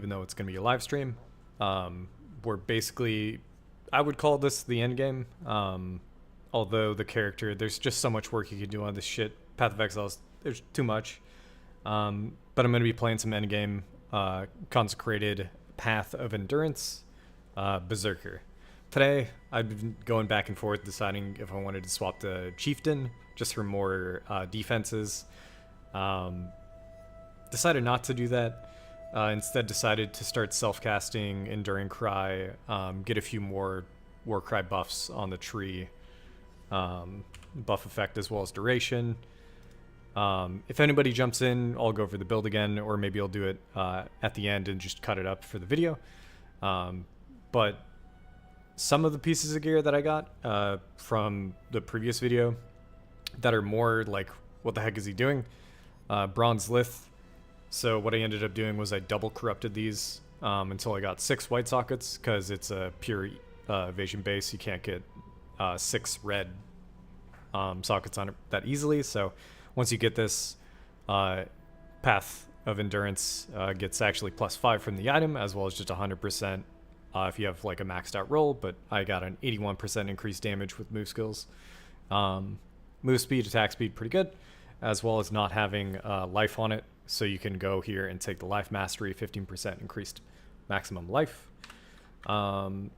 even though it's going to be a live stream. We're basically, I would call this the endgame. Although the character, there's just so much work you can do on this shit. Path of Exile, there's too much. But I'm going to be playing some endgame, Consecrated, Path of Endurance, Berserker. Today, I've been going back and forth deciding if I wanted to swap to Chieftain, just for more defenses. Decided not to do that. Instead decided to start self-casting Enduring Cry, get a few more Warcry buffs on the tree, buff effect as well as duration. If anybody jumps in, I'll go over the build again, or maybe I'll do it at the end and just cut it up for the video. But some of the pieces of gear that I got from the previous video that are more like, what the heck is he doing? Bronze Lith. So what I ended up doing was I double corrupted these until I got 6 white sockets, because it's a pure evasion base. You can't get 6 red sockets on it that easily. So once you get this, Path of Endurance gets actually +5 from the item, as well as just 100% if you have like a maxed out roll. But I got an 81% increased damage with move skills. Move speed, attack speed, pretty good, as well as not having life on it. So you can go here and take the life mastery, 15% increased maximum life. All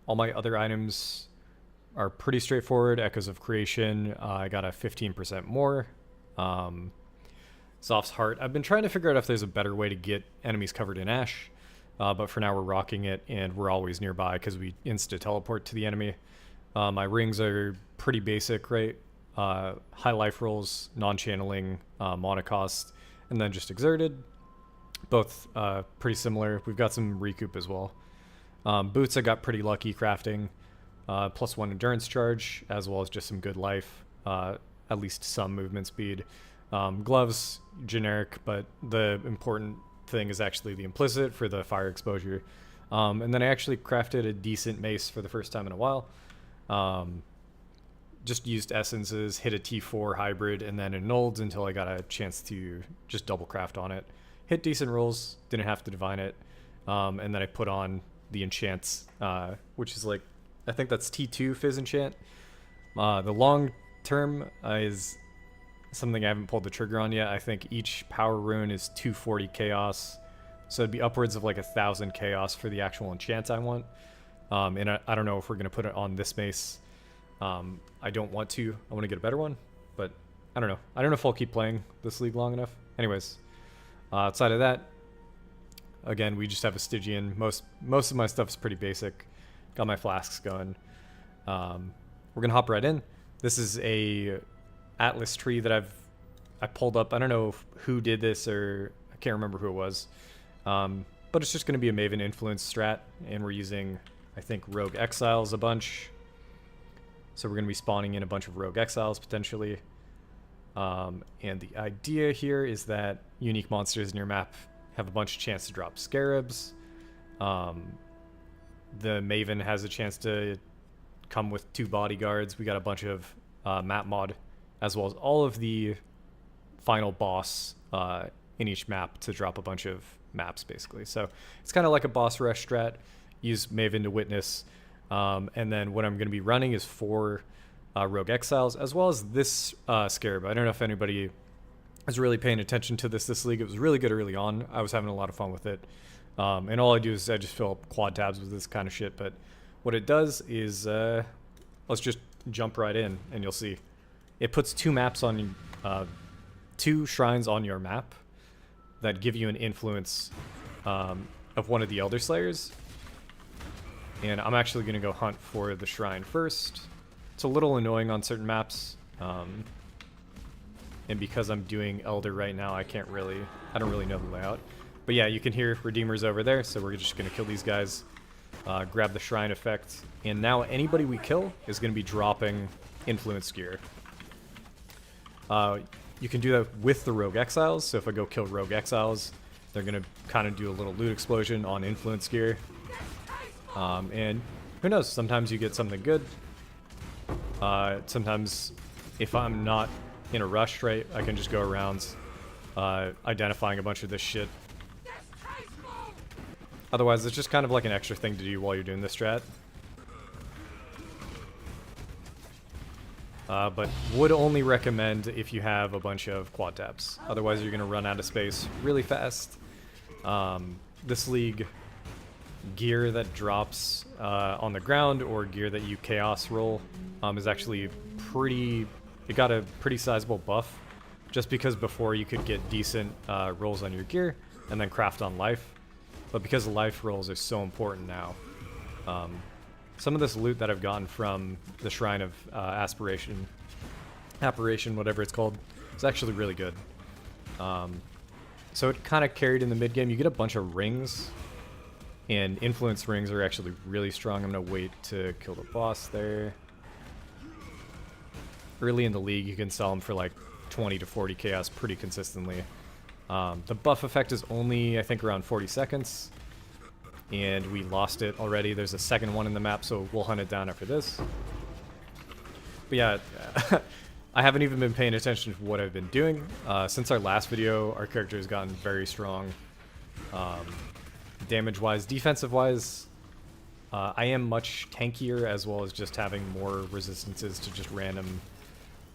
my other items are pretty straightforward. Echoes of Creation, I got a 15% more. Zoph's Heart, I've been trying to figure out if there's a better way to get enemies covered in ash, but for now we're rocking it, and we're always nearby because we insta-teleport to the enemy. My rings are pretty basic, right? High life rolls, non-channeling, mana cost, and then just exerted. Both pretty similar. We've got some recoup as well. Boots I got pretty lucky crafting. +1 endurance charge, as well as just some good life. At least some movement speed. Gloves, generic, but the important thing is actually the implicit for the fire exposure. And then I actually crafted a decent mace for the first time in a while. Just used essences, hit a T4 hybrid, and then annulled until I got a chance to just double craft on it. Hit decent rolls, didn't have to divine it. And then I put on the enchants, which is like, I think that's T2 Fizz enchant. The long term is something I haven't pulled the trigger on yet. I think each power rune is 240 chaos. So it'd be upwards of like 1,000 chaos for the actual enchant I want. And I don't know if we're going to put it on this mace. I don't want to. I want to get a better one, but I don't know. I don't know if I'll keep playing this league long enough. Anyways, outside of that, again, we just have a Stygian. Most of my stuff is pretty basic. Got my flasks going. We're gonna hop right in. This is a Atlas tree that I pulled up. I don't know who did this, or I can't remember who it was. But it's just gonna be a Maven influence strat, and we're using, I think, Rogue Exiles a bunch. So we're going to be spawning in a bunch of Rogue Exiles, potentially. And the idea here is that unique monsters in your map have a bunch of chance to drop Scarabs. The Maven has a chance to come with 2 bodyguards. We got a bunch of map mod, as well as all of the final boss in each map to drop a bunch of maps, basically. So it's kind of like a boss rush strat. Use Maven to witness. And then what I'm going to be running is 4 Rogue Exiles, as well as this Scarab. I don't know if anybody is really paying attention to this league. It was really good early on. I was having a lot of fun with it. And all I do is I just fill up quad tabs with this kind of shit. But what it does is, let's just jump right in, and you'll see. It puts 2 maps on, 2 shrines on your map that give you an influence of one of the Elder Slayers. And I'm actually going to go hunt for the shrine first. It's a little annoying on certain maps. And because I'm doing Elder right now, I don't really know the layout. But yeah, you can hear Redeemer's over there, so we're just going to kill these guys. Grab the shrine effect. And now anybody we kill is going to be dropping influence gear. You can do that with the Rogue Exiles, so if I go kill Rogue Exiles, they're going to kind of do a little loot explosion on influence gear. And who knows, sometimes you get something good. Sometimes if I'm not in a rush, right, I can just go around identifying a bunch of this shit. Otherwise, it's just kind of like an extra thing to do while you're doing this strat. But would only recommend if you have a bunch of quad taps. Otherwise, you're going to run out of space really fast. This league, gear that drops on the ground or gear that you chaos roll is actually pretty... It got a pretty sizable buff, just because before you could get decent rolls on your gear and then craft on life. But because the life rolls are so important now, some of this loot that I've gotten from the Shrine of Apparition, whatever it's called, is actually really good. So it kind of carried in the mid game. You get a bunch of rings, and influence rings are actually really strong. I'm gonna wait to kill the boss there. Early in the league, you can sell them for like 20 to 40 chaos pretty consistently. The buff effect is only, I think, around 40 seconds. And we lost it already. There's a second one in the map, so we'll hunt it down after this. But yeah, I haven't even been paying attention to what I've been doing. Since our last video, our character has gotten very strong. Damage-wise, defensive-wise, I am much tankier, as well as just having more resistances to just random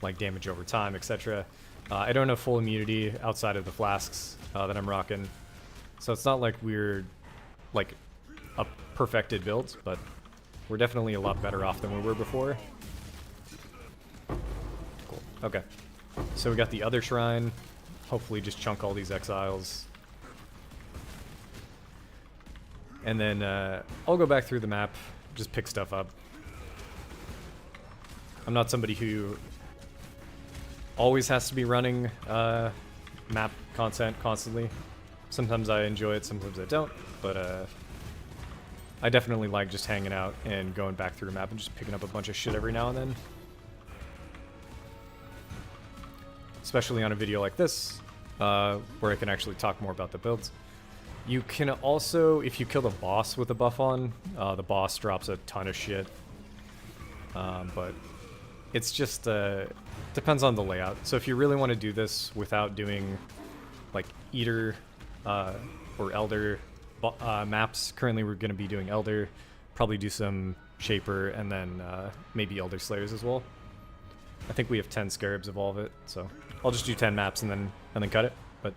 like damage over time, etc. I don't have full immunity outside of the flasks that I'm rocking, so it's not like we're like a perfected build, but we're definitely a lot better off than we were before. Cool. Okay, so we got the other shrine. Hopefully just chunk all these exiles. And then I'll go back through the map, just pick stuff up. I'm not somebody who always has to be running map content constantly. Sometimes I enjoy it, sometimes I don't, but I definitely like just hanging out and going back through the map and just picking up a bunch of shit every now and then. Especially on a video like this, where I can actually talk more about the builds. You can also, if you kill the boss with a buff on, the boss drops a ton of shit. But it's just, depends on the layout. So if you really want to do this without doing, like, Eater or Elder maps, currently we're going to be doing Elder, probably do some Shaper, and then maybe Elder Slayers as well. I think we have 10 Scarabs of all of it, so I'll just do 10 maps and then cut it. But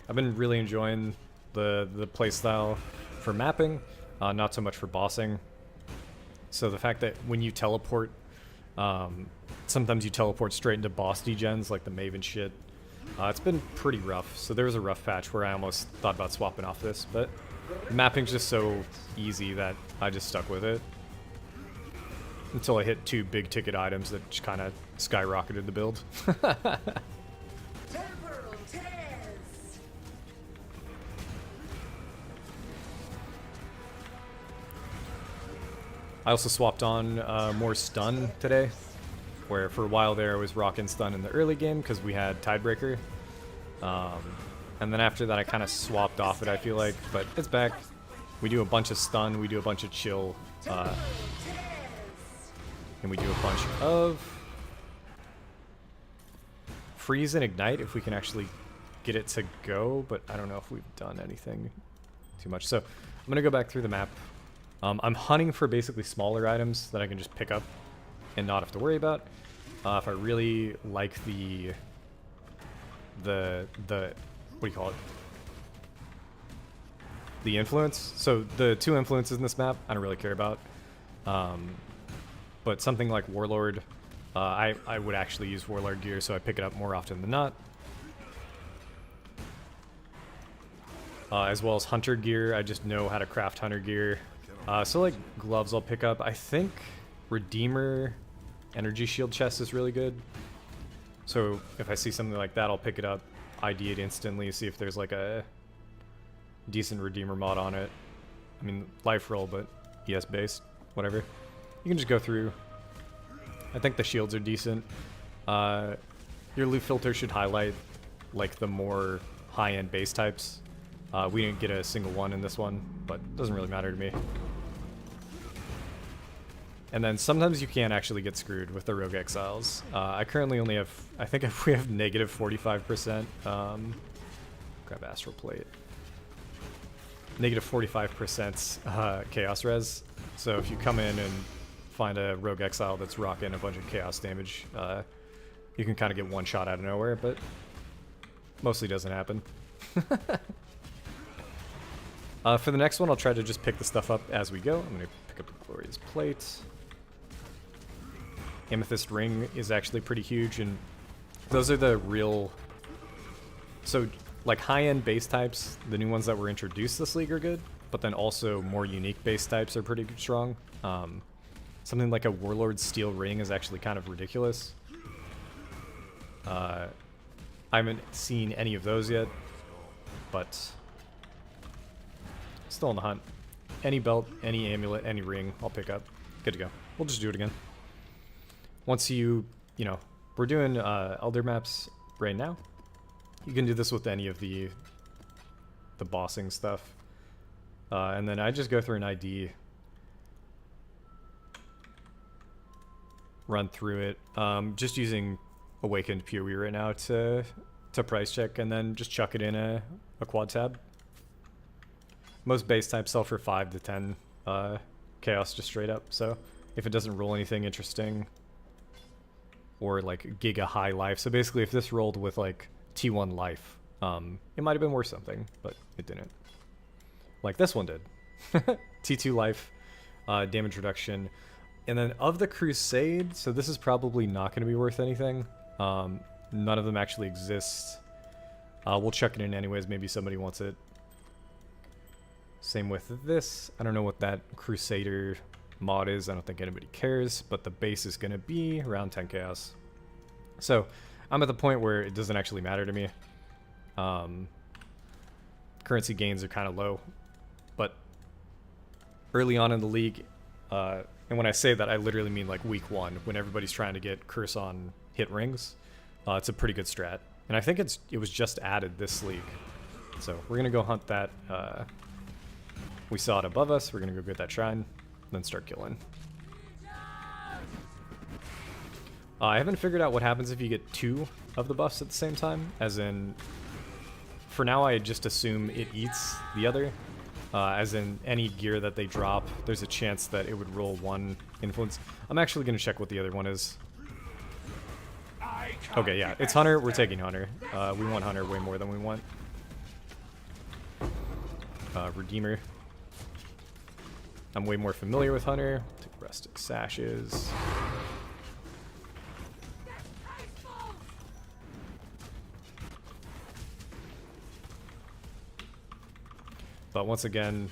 I've been really enjoying the playstyle for mapping, not so much for bossing. So the fact that when you teleport, sometimes you teleport straight into boss degens like the Maven shit, it's been pretty rough. So there was a rough patch where I almost thought about swapping off this, but mapping's just so easy that I just stuck with it until I hit 2 big ticket items that just kind of skyrocketed the build. I also swapped on more stun today, where for a while there I was rocking stun in the early game because we had Tidebreaker. And then after that I kind of swapped off it, I feel like, but it's back. We do a bunch of stun, we do a bunch of chill, and we do a bunch of freeze and ignite if we can actually get it to go, but I don't know if we've done anything too much. So I'm going to go back through the map. I'm hunting for basically smaller items that I can just pick up and not have to worry about. If I really like the what do you call it? The influence. So the 2 influences in this map, I don't really care about. But something like Warlord, I would actually use Warlord gear, so I pick it up more often than not. As well as Hunter gear, I just know how to craft Hunter gear. So like gloves I'll pick up. I think Redeemer Energy Shield chest is really good. So if I see something like that, I'll pick it up, ID it instantly, see if there's like a decent Redeemer mod on it. I mean, life roll, but ES based, whatever. You can just go through. I think the shields are decent. Your loot filter should highlight like the more high-end base types. We didn't get a single one in this one, but it doesn't really matter to me. And then sometimes you can actually get screwed with the Rogue Exiles. I currently only have, I think we have negative 45%. Grab Astral Plate. negative 45% chaos res. So if you come in and find a rogue exile that's rocking a bunch of chaos damage, you can kind of get one shot out of nowhere, but mostly doesn't happen. For the next one, I'll try to just pick the stuff up as we go. I'm going to pick up the Glorious Plate. Amethyst Ring is actually pretty huge, and those are the real... So, like, high-end base types, the new ones that were introduced this league are good, but then also more unique base types are pretty strong. Something like a Warlord Steel Ring is actually kind of ridiculous. I haven't seen any of those yet, but still on the hunt. Any belt, any amulet, any ring, I'll pick up. Good to go. We'll just do it again. Once you know, we're doing Elder maps right now. You can do this with any of the bossing stuff. And then I just go through an ID, run through it, just using Awakened PoE right now to price check, and then just chuck it in a quad tab. Most base types sell for 5 to 10 chaos just straight up, so if it doesn't roll anything interesting, or like giga high life, so basically if this rolled with like T1 life, it might have been worth something, but it didn't. Like this one did. T2 life, damage reduction. And then of the Crusade, so this is probably not going to be worth anything. None of them actually exist. We'll chuck it in anyways, maybe somebody wants it. Same with this. I don't know what that Crusader mod is. I don't think anybody cares, but the base is going to be around 10 chaos. So I'm at the point where it doesn't actually matter to me. Currency gains are kind of low, but early on in the league, and when I say that, I literally mean like week 1, when everybody's trying to get curse on hit rings. It's a pretty good strat, and I think it was just added this league. So we're gonna go hunt that. We saw it above us. We're gonna go get that shrine, then start killing. I haven't figured out what happens if you get 2 of the buffs at the same time. As in, for now, I just assume it eats the other. As in, any gear that they drop, there's a chance that it would roll 1 influence. I'm actually going to check what the other one is. Okay, yeah, it's Hunter. We're taking Hunter. We want Hunter way more than we want Redeemer. I'm way more familiar with Hunter. Take Rustic Sashes. But once again,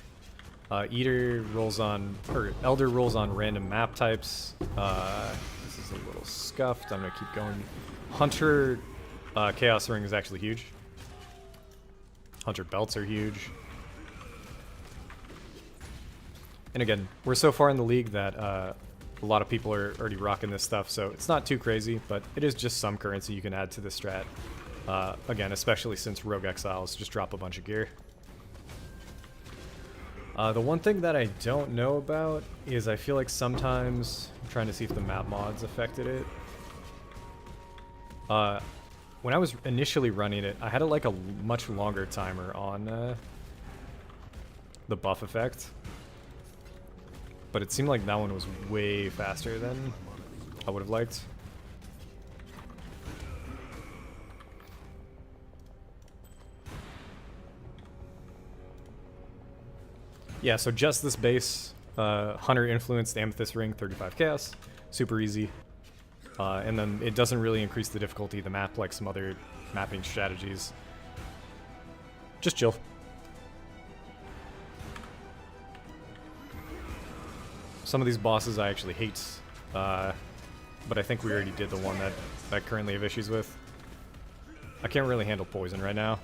Eater rolls on, or Elder rolls on random map types. This is a little scuffed. I'm gonna keep going. Hunter Chaos Ring is actually huge. Hunter belts are huge. And again, we're so far in the league that a lot of people are already rocking this stuff, so it's not too crazy, but it is just some currency you can add to this strat. Again, especially since Rogue Exiles just drop a bunch of gear. The one thing that I don't know about is I feel like sometimes, I'm trying to see if the map mods affected it. When I was initially running it, I had like a much longer timer on the buff effect. But it seemed like that one was way faster than I would have liked. Yeah, so just this base, Hunter influenced Amethyst Ring, 35 chaos, super easy. And then it doesn't really increase the difficulty of the map like some other mapping strategies. Just chill. Some of these bosses I actually hate, but I think we already did the one that I currently have issues with. I can't really handle poison right now.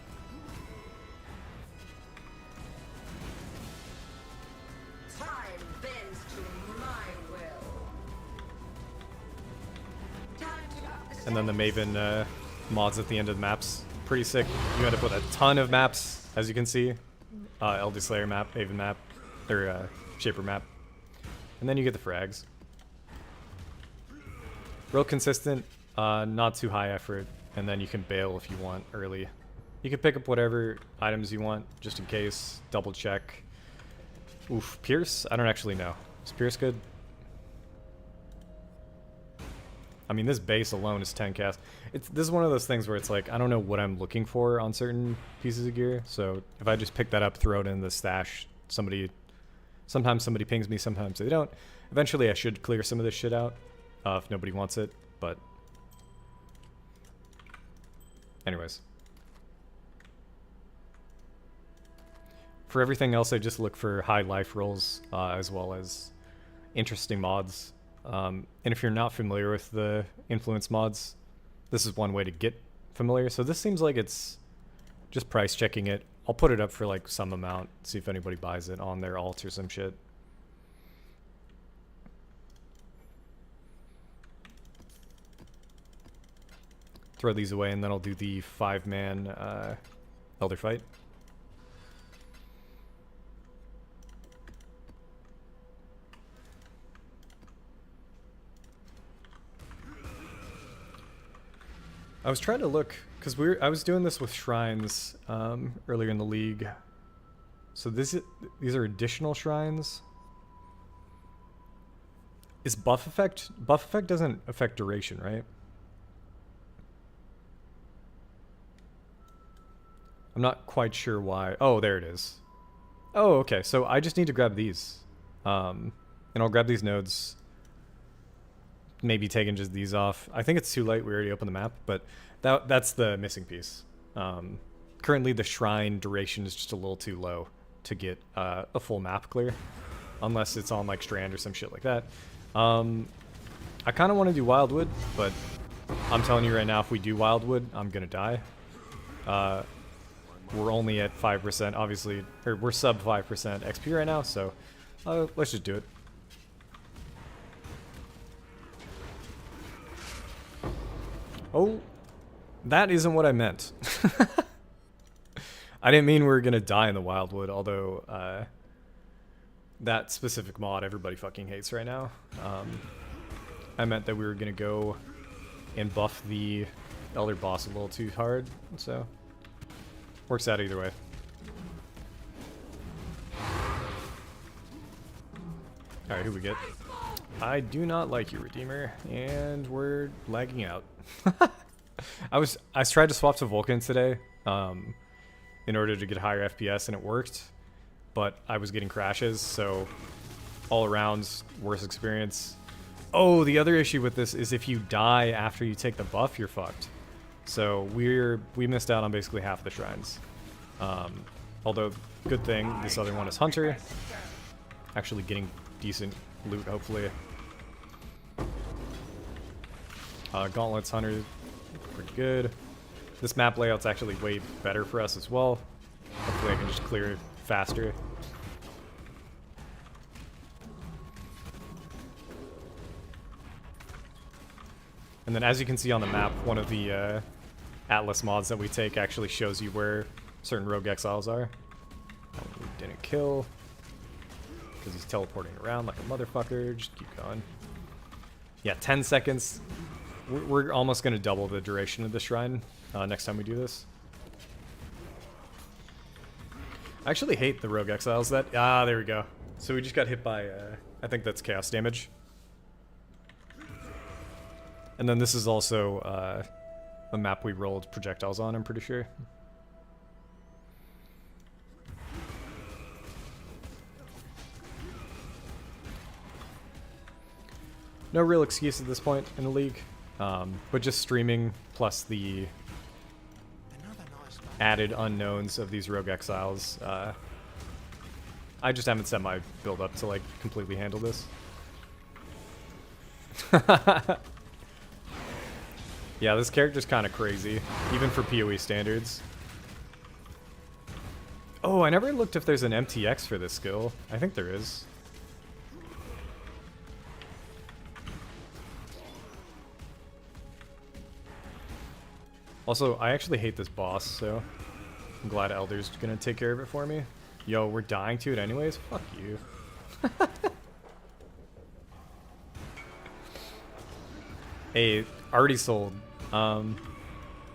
And then the Maven mods at the end of the maps. Pretty sick. You end up with a ton of maps, as you can see. Elder Slayer map, Maven map, or Shaper map. And then you get the frags. Real consistent, not too high effort, and then you can bail if you want early. You can pick up whatever items you want, just in case. Double check. Oof, Pierce? I don't actually know. Is Pierce good? I mean, this base alone is 10 cast. This is one of those things where it's like, I don't know what I'm looking for on certain pieces of gear. So if I just pick that up, throw it in the stash, sometimes somebody pings me, sometimes they don't. Eventually I should clear some of this shit out if nobody wants it, but anyways. For everything else, I just look for high life rolls as well as interesting mods. And if you're not familiar with the influence mods, this is one way to get familiar. So this seems like it's just price checking it. I'll put it up for like some amount, see if anybody buys it on their alt or some shit. Throw these away, and then I'll do the 5-man Elder fight. I was trying to look, because I was doing this with shrines earlier in the league. So these are additional shrines. Is buff effect? Buff effect doesn't affect duration, right? I'm not quite sure why. Oh, there it is. Oh, okay. So I just need to grab these. And I'll grab these nodes. Maybe taking just these off. I think it's too late. We already opened the map, but that's the missing piece. Currently, the shrine duration is just a little too low to get a full map clear, unless it's on like Strand or some shit like that. I kind of want to do Wildwood, but I'm telling you right now, if we do Wildwood, I'm gonna die. We're only at 5%, obviously, or we're sub 5% XP right now, so let's just do it. Oh, that isn't what I meant. I didn't mean we were gonna die in the Wildwood, although that specific mod everybody fucking hates right now. I meant that we were gonna go and buff the Elder boss a little too hard, so works out either way. Alright, who we get? I do not like you, Redeemer, and we're lagging out. I tried to swap to Vulcan today in order to get higher FPS, and it worked, but I was getting crashes, so all around worse experience. Oh, the other issue with this is if you die after you take the buff, you're fucked. So we missed out on basically half the shrines. Although, good thing, this other one is Hunter. Actually getting decent loot, hopefully. Gauntlets, Hunter, pretty good. This map layout's actually way better for us as well. Hopefully I can just clear it faster. And then as you can see on the map, one of the Atlas mods that we take actually shows you where certain rogue exiles are. That one we didn't kill, because he's teleporting around like a motherfucker. Just keep going. Yeah, 10 seconds. We're almost going to double the duration of the shrine next time we do this. I actually hate the rogue exiles. There we go. So we just got hit by, I think that's chaos damage. And then this is also a map we rolled projectiles on, I'm pretty sure. No real excuse at this point in the league, but just streaming plus the added unknowns of these rogue exiles. I just haven't set my build up to like completely handle this. Yeah, this character's kind of crazy, even for PoE standards. Oh, I never looked if there's an MTX for this skill. I think there is. Also, I actually hate this boss, so I'm glad Elder's gonna take care of it for me. Yo, we're dying to it anyways? Fuck you. Hey, already sold.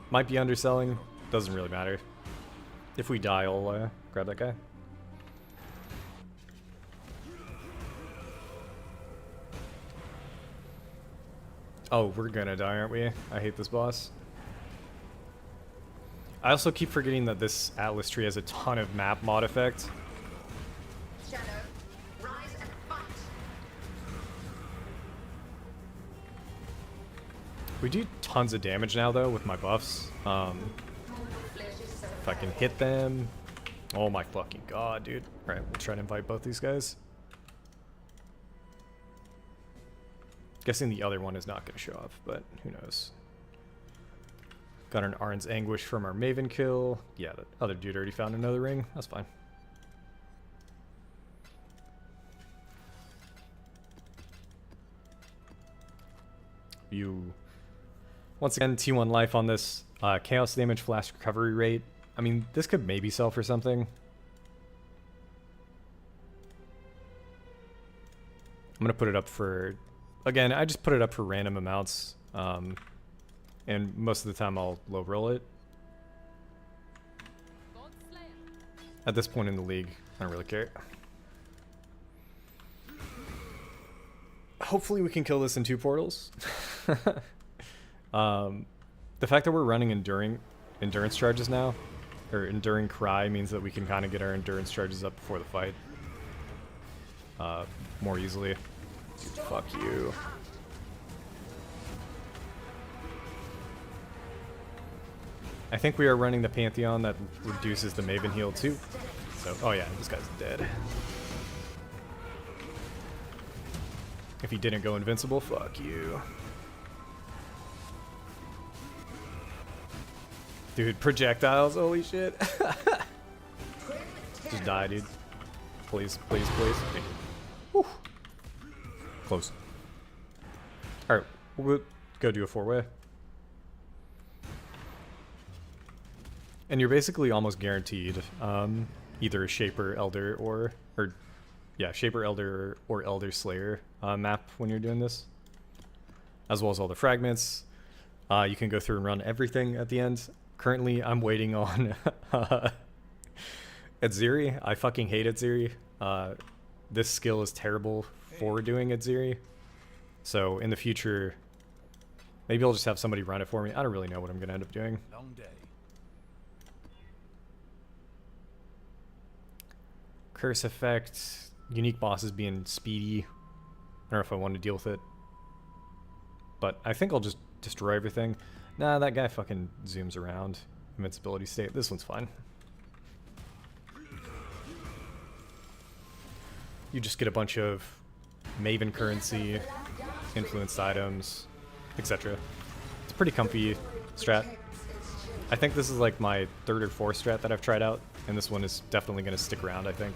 Might be underselling. Doesn't really matter. If we die, I'll grab that guy. Oh, we're gonna die, aren't we? I hate this boss. I also keep forgetting that this Atlas tree has a ton of map mod effect. Shadow, rise and fight. We do tons of damage now, though, with my buffs. If I can hit them. Oh my fucking god, dude. Alright, we'll try to invite both these guys. Guessing the other one is not going to show up, but who knows. Got an Arn's Anguish from our Maven kill. Yeah, the other dude already found another ring. That's fine. You... Once again, T1 life on this. Chaos damage, flash recovery rate. I mean, this could maybe sell for something. I'm going to put it up for... Again, I just put it up for random amounts. And most of the time I'll low roll it. At this point in the league, I don't really care. Hopefully we can kill this in 2 portals. The fact that we're running endurance charges now, or enduring cry, means that we can kind of get our endurance charges up before the fight more easily. Dude, fuck you. I think we are running the Pantheon that reduces the Maven heal too. So, oh yeah, this guy's dead. If he didn't go invincible, fuck you. Dude, projectiles, holy shit. Just die, dude. Please, please, please. Thank you. Whew. Close. Alright, we'll go do a 4-way. And you're basically almost guaranteed either a Shaper, Elder, or yeah, Shaper, Elder, or Elder Slayer map when you're doing this. As well as all the fragments. You can go through and run everything at the end. Currently, I'm waiting on Adziri. I fucking hate Adziri. This skill is terrible for doing Adziri. So in the future, maybe I'll just have somebody run it for me. I don't really know what I'm going to end up doing. Long day. Curse effect, unique bosses being speedy. I don't know if I want to deal with it. But I think I'll just destroy everything. Nah, that guy fucking zooms around. Invincibility state. This one's fine. You just get a bunch of Maven currency, influenced items, etc. It's a pretty comfy strat. I think this is like my 3rd or 4th strat that I've tried out, and this one is definitely going to stick around, I think.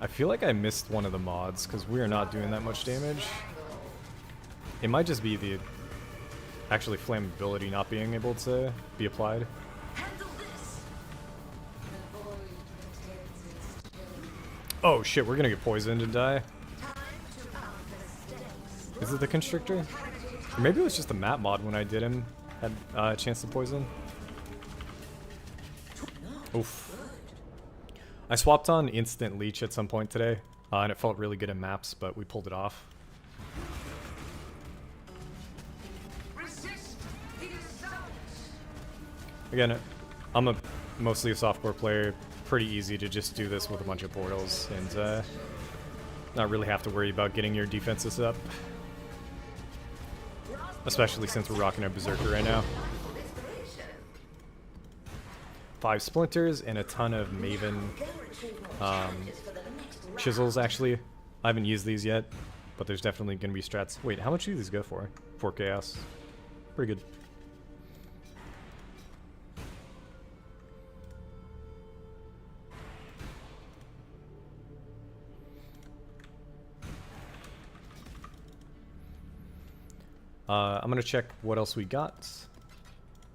I feel like I missed one of the mods because we are not doing that much damage. It might just be the actually flammability not being able to be applied. Oh shit, we're gonna get poisoned and die. Is it the Constrictor? Or maybe it was just the map mod when I did him. Had a chance to poison. Oof. I swapped on Instant Leech at some point today, and it felt really good in maps, but we pulled it off. Again, I'm mostly a softcore player. Pretty easy to just do this with a bunch of portals and not really have to worry about getting your defenses up. Especially since we're rocking a Berserker right now. 5 splinters and a ton of Maven chisels, actually. I haven't used these yet, but there's definitely going to be strats. Wait, how much do these go for? 4 chaos. Pretty good. I'm going to check what else we got.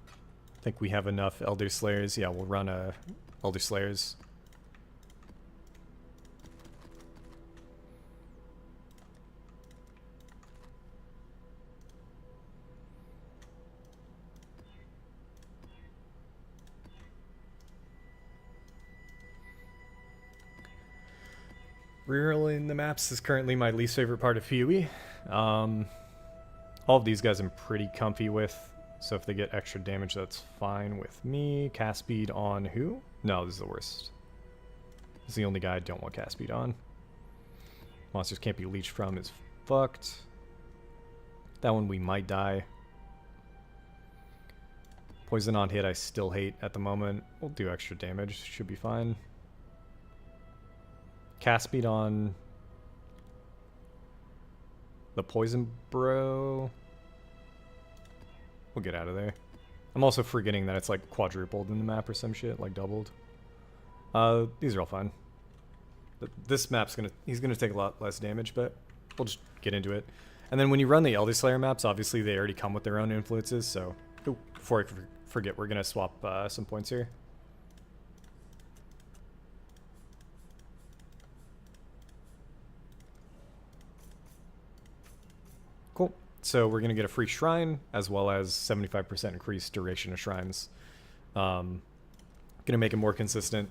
I think we have enough Elder Slayers. Yeah, we'll run Elder Slayers. Rerolling the maps is currently my least favorite part of PoE. All of these guys I'm pretty comfy with, so if they get extra damage, that's fine with me. Cast speed on who? No, this is the worst. This is the only guy I don't want cast speed on. Monsters can't be leeched from is fucked. That one we might die. Poison on hit I still hate at the moment. We'll do extra damage, should be fine. Cast speed on the poison bro. We'll get out of there. I'm also forgetting that it's like quadrupled in the map or some shit, like doubled. These are all fine. This map's he's gonna take a lot less damage, but we'll just get into it. And then when you run the Elder Slayer maps, obviously they already come with their own influences, so before I forget, we're gonna swap some points here. Cool. So we're gonna get a free shrine as well as 75% increased duration of shrines. Gonna make it more consistent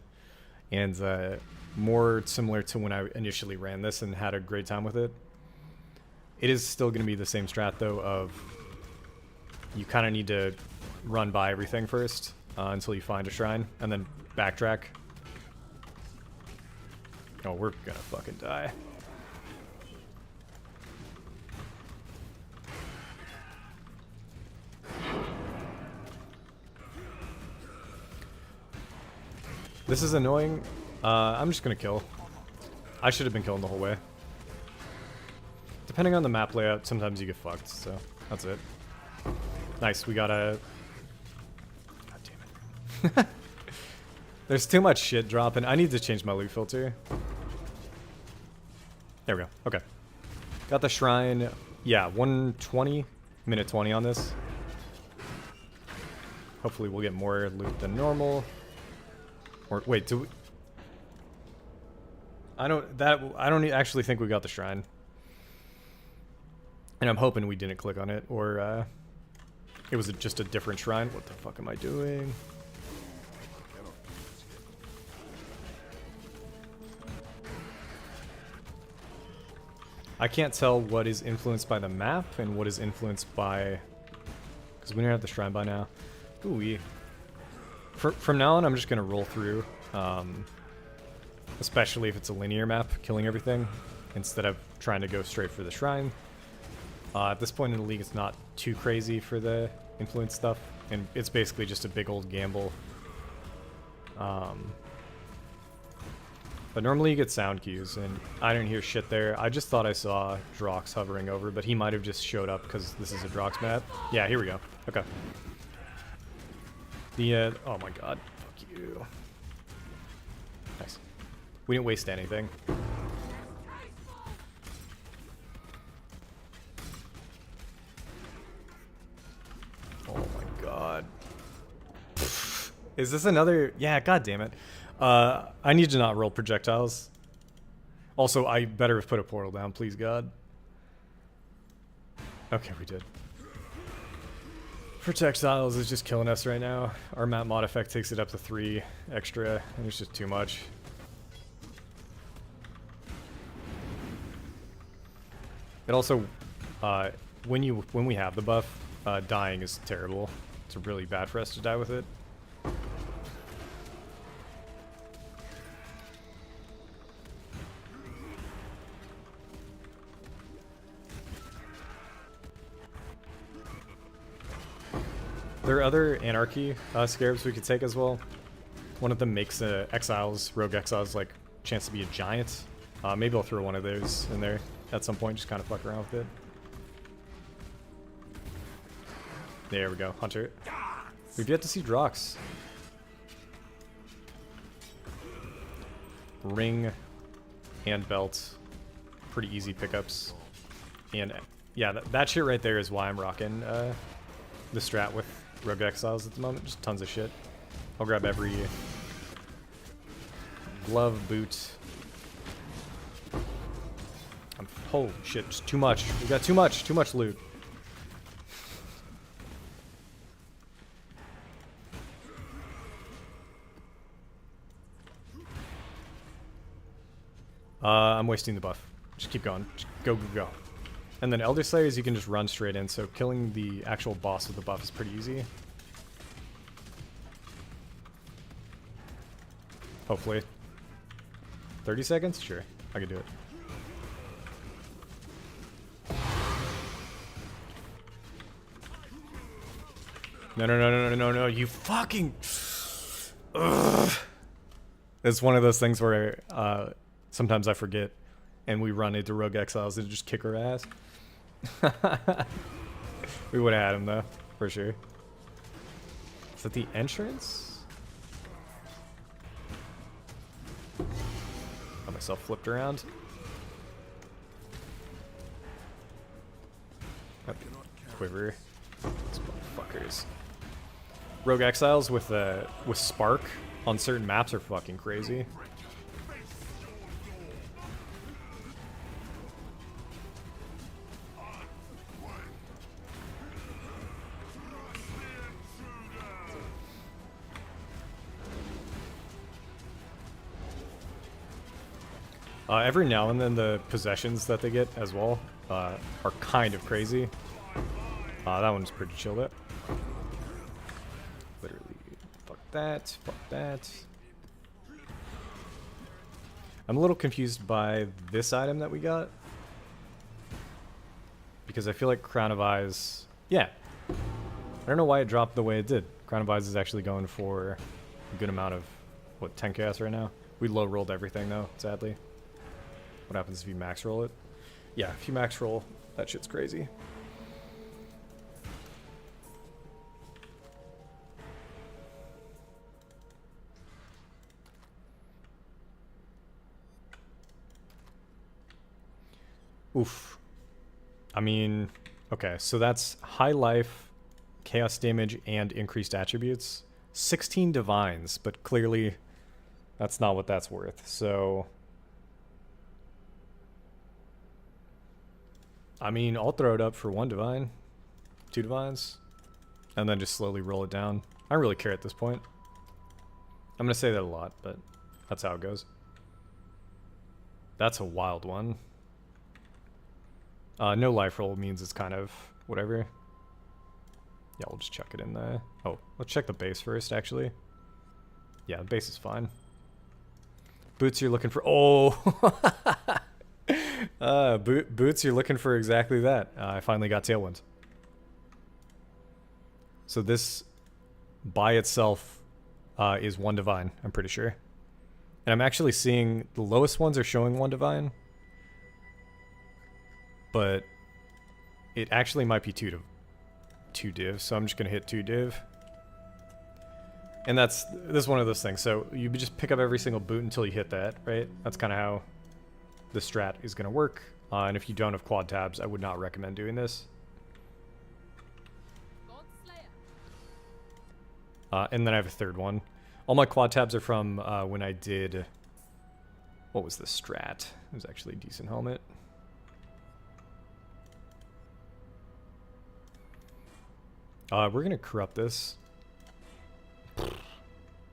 and more similar to when I initially ran this and had a great time with it. It is still gonna be the same strat though of you kind of need to run by everything first until you find a shrine and then backtrack. Oh, we're gonna fucking die. This is annoying. I'm just gonna kill. I should have been killing the whole way. Depending on the map layout, sometimes you get fucked, so that's it. Nice, we got a... God damn it. There's too much shit dropping. I need to change my loot filter. There we go. Okay. Got the shrine. Yeah, 120. Minute 20 on this. Hopefully we'll get more loot than normal. Or wait, do we... I don't actually think we got the shrine. And I'm hoping we didn't click on it, or it was just a different shrine. What the fuck am I doing? I can't tell what is influenced by the map and what is influenced by... Because we don't have the shrine by now. Ooh, from now on, I'm just going to roll through. Especially if it's a linear map, killing everything, instead of trying to go straight for the shrine. At this point in the league, it's not too crazy for the influence stuff, and it's basically just a big old gamble. But normally you get sound cues, and I didn't hear shit there. I just thought I saw Drox hovering over, but he might have just showed up because this is a Drox map. Yeah, here we go. Okay. The, oh my god. Fuck you. Nice. We didn't waste anything. Oh my god. Is this another... Yeah, god damn it. I need to not roll projectiles. Also, I better have put a portal down, please god. Okay, we did. Projectiles is just killing us right now. Our map mod effect takes it up to 3 extra, and it's just too much. It also, when we have the buff, dying is terrible. It's really bad for us to die with it. There are other Anarchy scarabs we could take as well. One of them makes Exiles, Rogue Exiles, like, chance to be a giant. Maybe I'll throw one of those in there at some point, just kind of fuck around with it. There we go, Hunter. We've yet to see Drox. Ring and belt. Pretty easy pickups. And yeah, that shit right there is why I'm rocking the strat with Rogue Exiles at the moment. Just tons of shit. I'll grab every glove, boot. Holy shit, just too much. We got too much loot. I'm wasting the buff. Just keep going. Just go, go, go. And then Elder Slayers, you can just run straight in, so killing the actual boss with the buff is pretty easy. Hopefully. 30 seconds? Sure. I can do it. No, no, no, no, no, no, no, you fucking... Ugh. It's one of those things where sometimes I forget and we run into Rogue Exiles and just kick her ass. We would have had him though, for sure. Is that the entrance? Got myself flipped around. Got the quiver. These motherfuckers. Rogue Exiles with Spark on certain maps are fucking crazy. Every now and then the possessions that they get as well are kind of crazy. That one's pretty chill though. Literally, fuck that, fuck that. I'm a little confused by this item that we got. Because I feel like Crown of Eyes, yeah. I don't know why it dropped the way it did. Crown of Eyes is actually going for a good amount of, what, 10 chaos right now? We low rolled everything though, sadly. What happens if you max roll it? Yeah, if you max roll, that shit's crazy. Oof. I mean, okay, so that's high life, chaos damage, and increased attributes. 16 divines, but clearly that's not what that's worth, so... I mean, I'll throw it up for 1 divine, 2 divines, and then just slowly roll it down. I don't really care at this point. I'm going to say that a lot, but that's how it goes. That's a wild one. No life roll means it's kind of whatever. Yeah, we'll just chuck it in there. Oh, let's check the base first, actually. Yeah, the base is fine. Boots, you're looking for... Oh! Boots, you're looking for exactly that. I finally got Tailwind. So this, by itself, is 1 divine, I'm pretty sure. And I'm actually seeing the lowest ones are showing 1 divine. But it actually might be 2 div, so I'm just going to hit 2 div. And this is one of those things. So you just pick up every single boot until you hit that, right? That's kind of how the strat is going to work. And if you don't have quad tabs, I would not recommend doing this. And then I have a third one. All my quad tabs are from when I did... What was the strat? It was actually a decent helmet. We're going to corrupt this.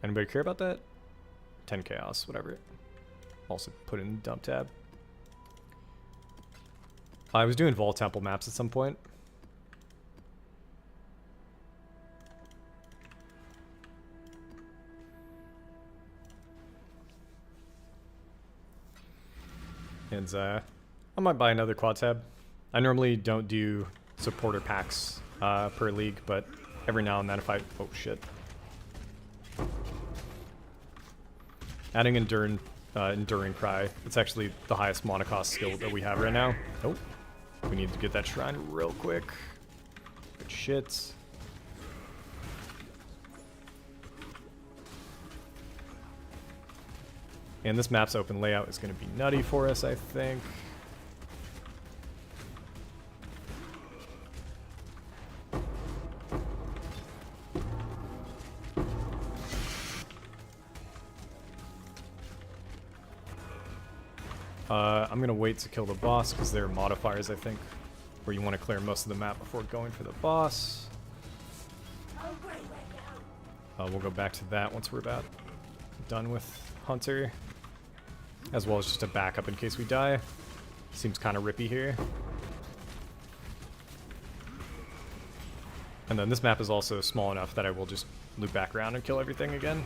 Anybody care about that? 10 chaos, whatever. Also put in dump tab. I was doing Vol Temple maps at some point. And I might buy another quad tab. I normally don't do supporter packs per league, but every now and then if I... Oh shit. Adding Enduring Cry. It's actually the highest mana cost skill that we have right now. Oh. We need to get that shrine real quick. Good shit. And this map's open layout is going to be nutty for us, I think. I'm going to wait to kill the boss because there are modifiers, I think, where you want to clear most of the map before going for the boss. We'll go back to that once we're about done with Hunter. as well as just a backup in case we die. Seems kind of rippy here. And then this map is also small enough that I will just loop back around and kill everything again.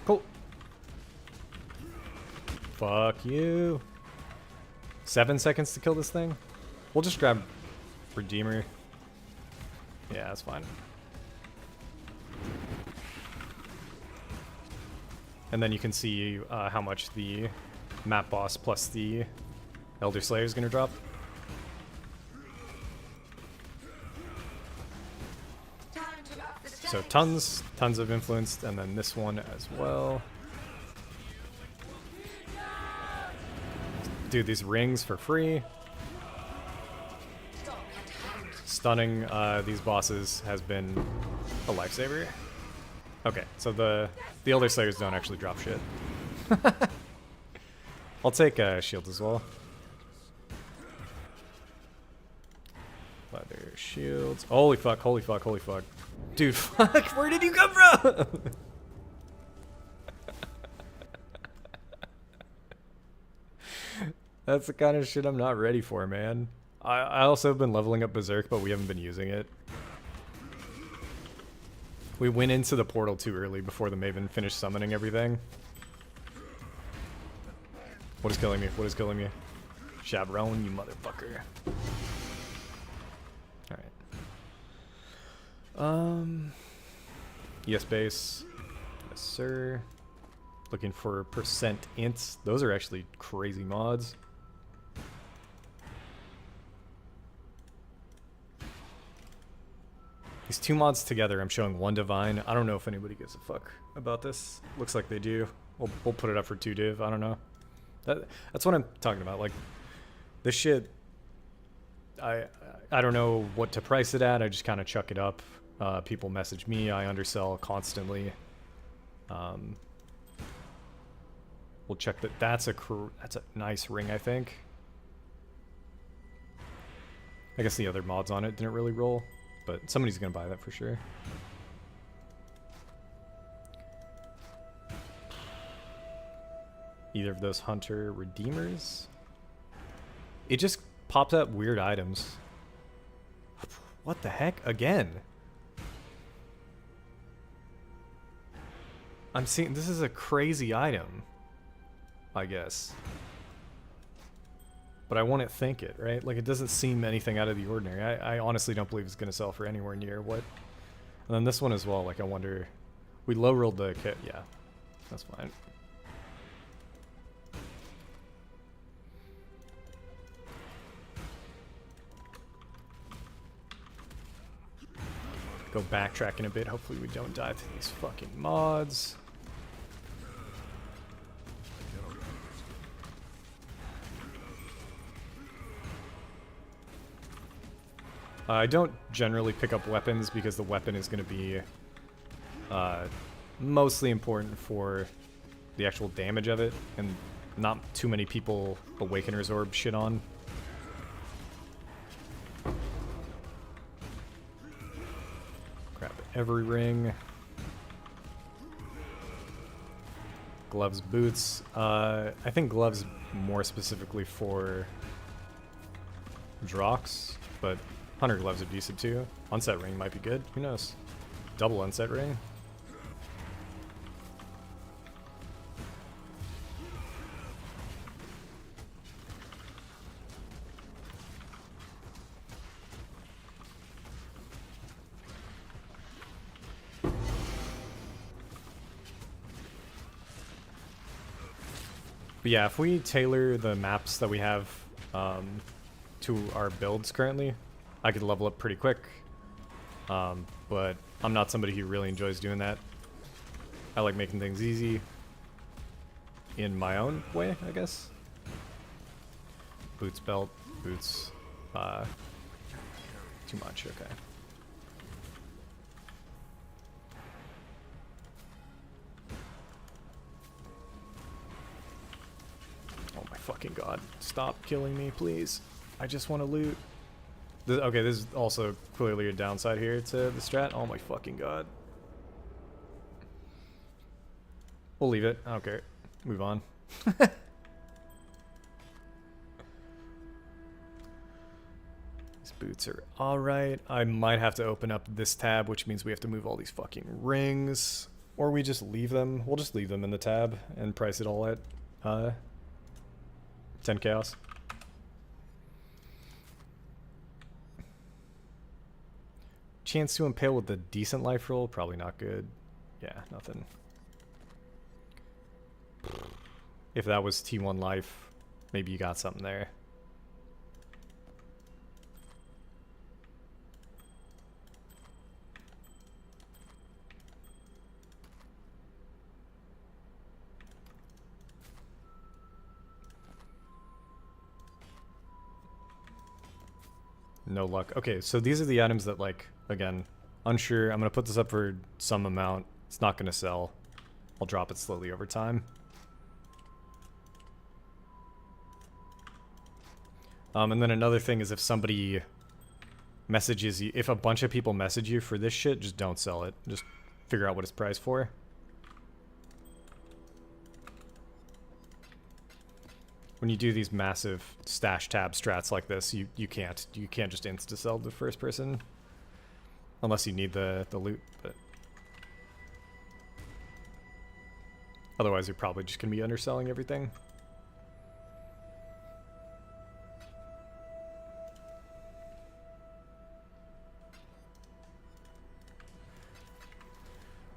Cool. Fuck you. 7 seconds to kill this thing? We'll just grab Redeemer. Yeah, that's fine. And then you can see how much the map boss plus the Elder Slayer is going to drop. Time to up the So stakes. tons of influence, and then this one as well. Do these rings for free. Stunning these bosses has been a lifesaver. Okay, so the Elder Slayers don't actually drop shit. I'll take shields as well. Leather shields. Holy fuck, holy fuck, holy fuck. Dude, fuck, where did you come from? That's the kind of shit I'm not ready for, man. I also have been leveling up Berserk, but we haven't been using it. We went into the portal too early before the Maven finished summoning everything. What is killing me? What is killing me? Chabron, you motherfucker. Alright. Yes, base. Yes, sir. Looking for percent ints. Those are actually crazy mods. These two mods together, I'm showing one divine. I don't know if anybody gives a fuck about this. Looks like they do. We'll put it up for 2 div. I don't know. That's what I'm talking about. Like, this shit, I don't know what to price it at. I just kind of chuck it up. People message me. I undersell constantly. We'll check that. That's a nice ring, I think. I guess the other mods on it didn't really roll. But somebody's gonna buy that for sure. Either of those hunter redeemers. It just pops up weird items. What the heck? Again. I'm seeing this is a crazy item, I guess. But I want to think it, right? Like, it doesn't seem anything out of the ordinary. I honestly don't believe it's going to sell for anywhere near what. And then this one as well. Like, I wonder. We low rolled the kit. Yeah, that's fine. Go backtracking a bit. Hopefully we don't die to these fucking mods. I don't generally pick up weapons because the weapon is going to be mostly important for the actual damage of it, and not too many people Awakener's Orb shit on. Grab every ring. Gloves, boots. I think gloves more specifically for Drox, but Hunter gloves are decent too. Unset ring might be good. Who knows? Double unset ring. But yeah, if we tailor the maps that we have to our builds currently, I could level up pretty quick, but I'm not somebody who really enjoys doing that. I like making things easy in my own way, I guess. Boots, belt, boots, too much, okay. fucking god. Stop killing me, please. I just want to loot. Okay, this is also clearly a downside here to the strat. Oh my fucking god. We'll leave it. I don't care. Move on. These boots are alright. I might have to open up this tab, which means we have to move all these fucking rings. Or we just leave them. We'll just leave them in the tab and price it all at 10 chaos. Chance to impale with a decent life roll, probably not good. Yeah, nothing. If that was T1 life, maybe you got something there. No luck. Okay, so these are the items that, like, again, unsure. I'm going to put this up for some amount. It's not going to sell. I'll drop it slowly over time. And then another thing is if somebody messages you, if a bunch of people message you for this shit, just don't sell it. Just figure out what it's priced for. When you do these massive stash tab strats like this, you can't just insta sell the first person unless you need the loot, but otherwise you're probably just gonna be underselling everything.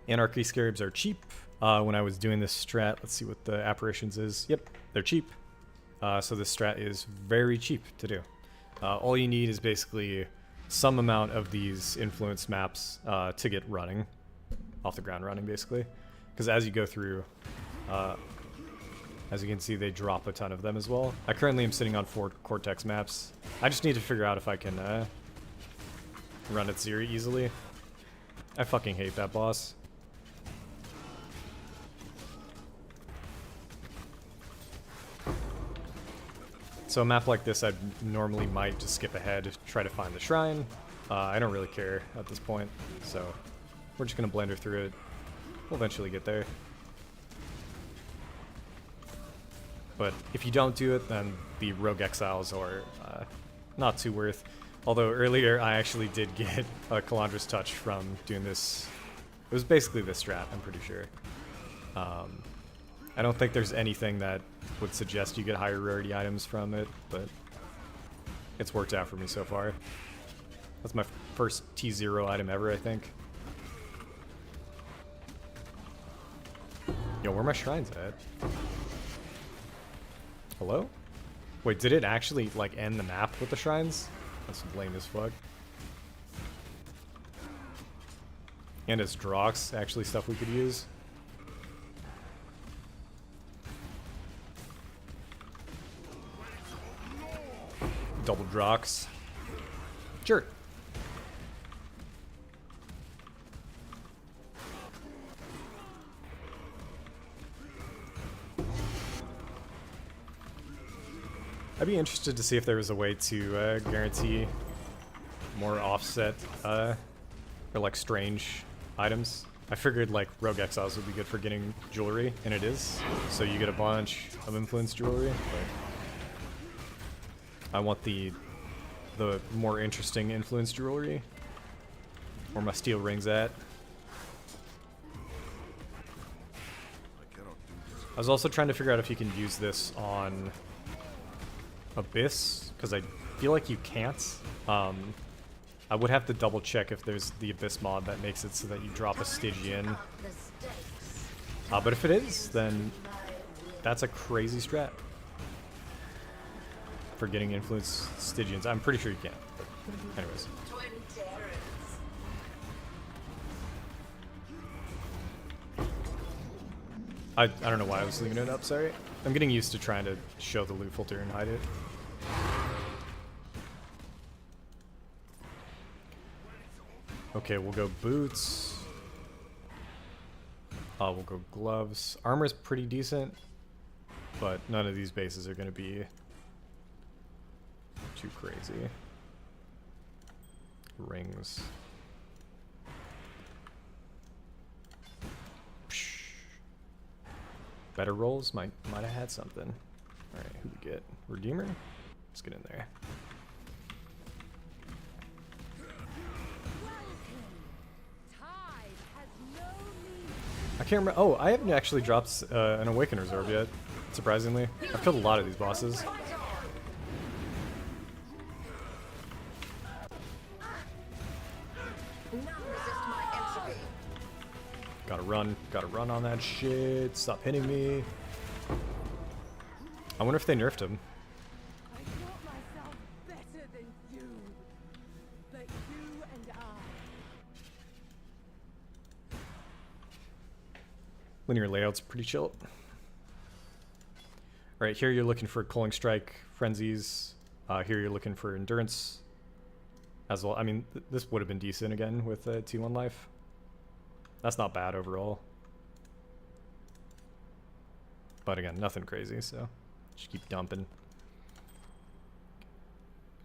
Anarchy Scarabs are cheap. When I was doing this strat, let's see what the apparitions is. Yep, they're cheap. So this strat is very cheap to do. All you need is basically some amount of these influence maps to get running, off the ground running basically. Because as you go through, as you can see, they drop a ton of them as well. I currently am sitting on 4 Cortex maps. I just need to figure out if I can run it zero easily. I fucking hate that boss. So a map like this, I normally might just skip ahead, try to find the shrine. I don't really care at this point, so we're just gonna blender through it. We'll eventually get there. But if you don't do it, then the Rogue Exiles are not too worth. Although earlier I actually did get a Calandra's Touch from doing this. It was basically this strat, I'm pretty sure. I don't think there's anything that would suggest you get higher rarity items from it, but it's worked out for me so far. That's my first T0 item ever, I think. Yo, where are my shrines at? Hello? Wait, did it actually, like, end the map with the shrines? That's lame as fuck. And it's Drox, actually stuff we could use. Double Drox. Sure. I'd be interested to see if there was a way to guarantee more offset or like strange items. I figured like Rogue Exiles would be good for getting jewelry, and it is. So you get a bunch of influence jewelry. But I want the more interesting influence jewelry. Where my steel rings at. I was also trying to figure out if you can use this on Abyss, because I feel like you can't. I would have to double check if there's the Abyss mod that makes it so that you drop a Stygian. But if it is, then that's a crazy strat for getting influence Stygians. I'm pretty sure you can. But anyways. I don't know why I was leaving it up, sorry. I'm getting used to trying to show the loot filter and hide it. Okay, we'll go boots. We'll go gloves. Armor's pretty decent. but none of these bases are going to be too crazy. Rings. Better rolls might have had something. All right, who we get? Redeemer. Let's get in there. I can't remember. Oh, I haven't actually dropped an Awakener's Orb yet. Surprisingly, I've killed a lot of these bosses. Gotta run on that shit. Stop hitting me. I wonder if they nerfed him. I thought myself better than you, but you and I. Linear layout's pretty chill. Alright, here you're looking for Culling Strike, Frenzies. Here you're looking for Endurance as well. I mean, this would have been decent again with T1 life. That's not bad overall. But again, nothing crazy, so just keep dumping.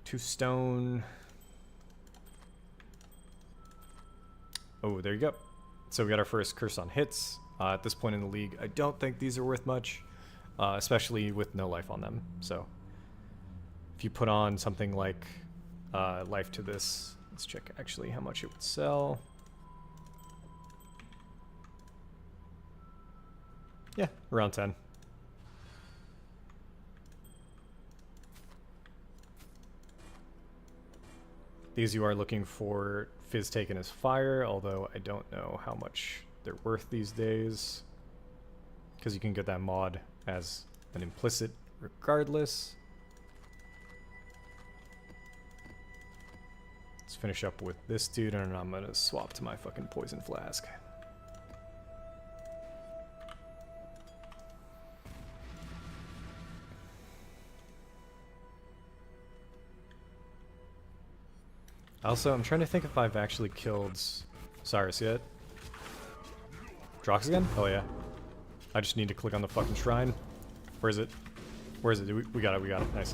2 stone. Oh, there you go. So we got our first curse on hits. At this point in the league, I don't think these are worth much, especially with no life on them. So if you put on something like life to this, let's check actually how much it would sell. Yeah, around 10. These you are looking for Fizz taken as fire, although I don't know how much they're worth these days. Because you can get that mod as an implicit regardless. Let's finish up with this dude and I'm gonna swap to my fucking poison flask. Also, I'm trying to think if I've actually killed Cyrus yet. Drox again? Oh yeah. I just need to click on the fucking shrine. Where is it? Where is it? We got it, we got it. Nice.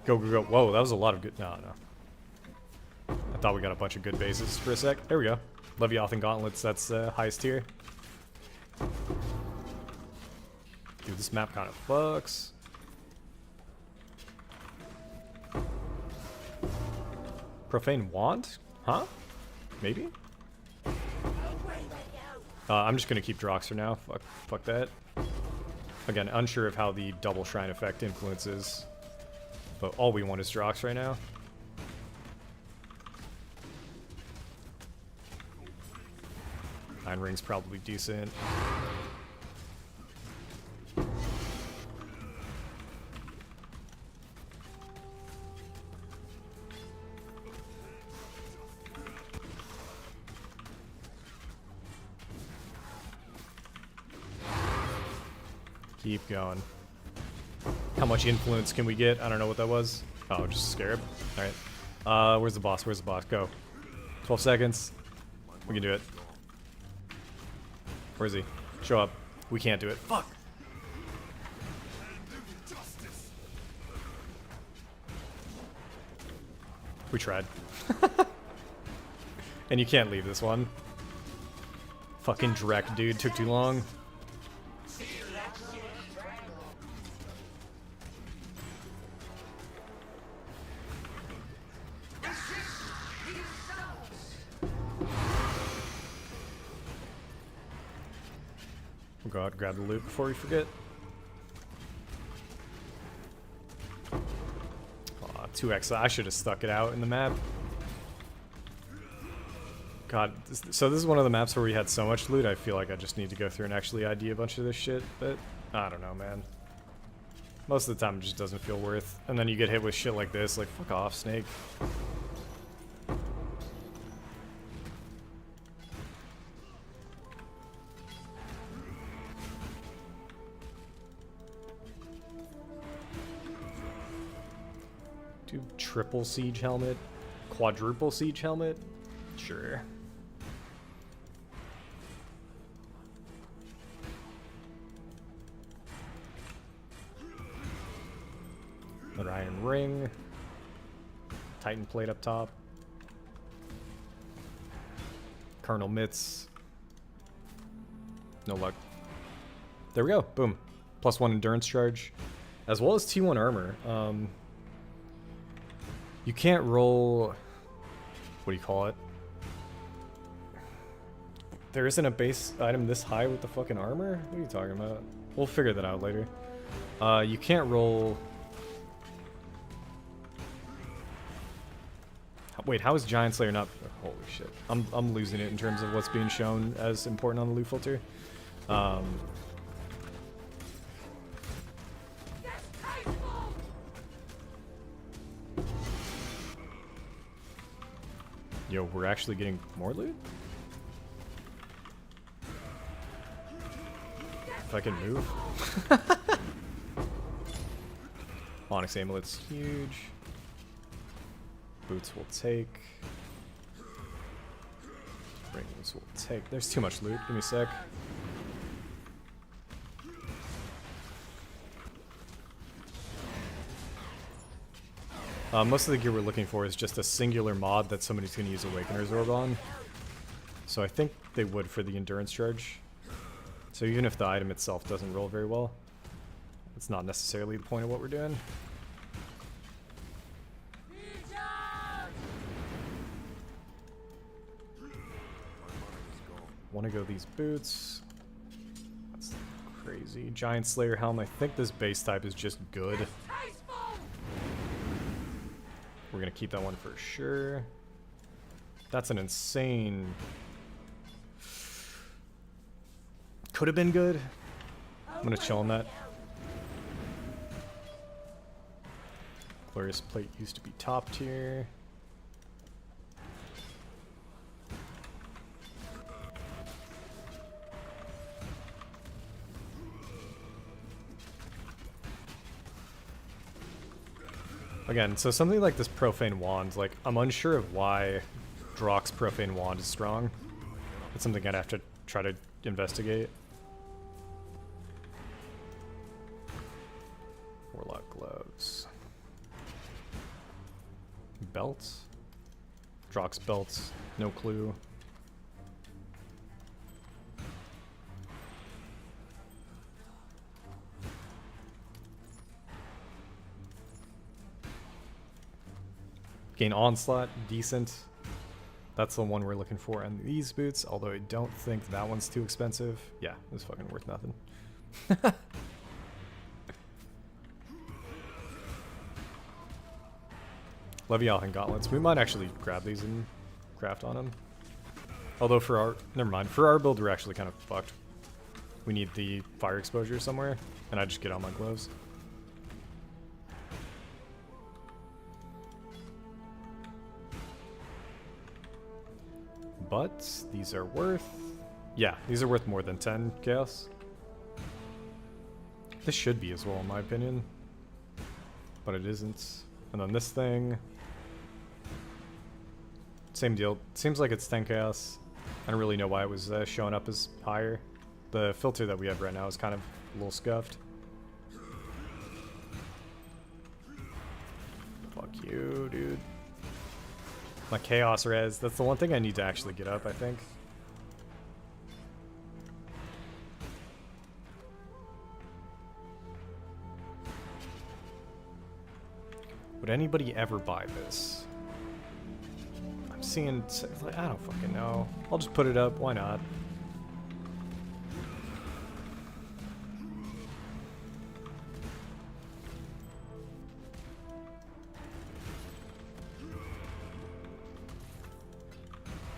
Go, go, go. Whoa, that was a lot of good... No, no. I thought we got a bunch of good bases for a sec. There we go. Leviathan Gauntlets, that's highest tier. Dude, this map kind of fucks. Profane Wand? Huh? Maybe? I'm just gonna keep Drox for now. Fuck that. Again, unsure of how the double shrine effect influences, but all we want is Drox right now. Nine Ring's probably decent. Keep going. How much influence can we get? I don't know what that was. Oh, just a scarab. Alright. Where's the boss? Where's the boss? Go. 12 seconds. We can do it. Where is he? Show up. We can't do it. Fuck! We tried. And you can't leave this one. Fucking Drek, dude. Took too long. Go out and grab the loot before we forget. Aw, 2x. I should have stuck it out in the map. God, so this is one of the maps where we had so much loot, I feel like I just need to go through and actually ID a bunch of this shit, but I don't know, man. Most of the time it just doesn't feel worth. And then you get hit with shit like this, like, fuck off, Snake. Do triple siege helmet? Quadruple siege helmet? Sure. Iron Ring. Titan Plate up top. Colonel Mitts. No luck. There we go. Boom. +1 endurance charge. As well as T1 armor. You can't roll... What do you call it? There isn't a base item this high with the fucking armor? What are you talking about? We'll figure that out later. You can't roll... Wait, how is Giant Slayer not... Holy shit. I'm losing it in terms of what's being shown as important on the loot filter. Yo, we're actually getting more loot? If I can move. Onyx Amulet's huge. Boots will take. Rings will take. There's too much loot. Give me a sec. Most of the gear we're looking for is just a singular mod that somebody's going to use Awakener's Orb on. So I think they would for the endurance charge. So even if the item itself doesn't roll very well, it's not necessarily the point of what we're doing. Want to go these boots. That's crazy. Giant Slayer helm. I think this base type is just good. We're going to keep that one for sure. That's an insane... Could have been good. I'm going to chill on that. Glorious Plate used to be top tier. Again, so something like this Profane Wand, like, I'm unsure of why Drock's Profane Wand is strong. It's something I'd have to try to investigate. Warlock gloves. Belts? Drock's belts, no clue. Gain Onslaught, decent. That's the one we're looking for on these boots, although I don't think that one's too expensive. Yeah, it's fucking worth nothing. Leviathan Gauntlets. We might actually grab these and craft on them. Although for our... Never mind. For our build, we're actually kind of fucked. We need the fire exposure somewhere, and I just get on my gloves. But these are worth... Yeah, these are worth more than 10 chaos. This should be as well, in my opinion. But it isn't. And then this thing... Same deal. Seems like it's 10 chaos. I don't really know why it was showing up as higher. The filter that we have right now is kind of a little scuffed. Fuck you, dude. My chaos res. That's the one thing I need to actually get up, I think. Would anybody ever buy this? I'm seeing... Like, I don't fucking know. I'll just put it up. Why not?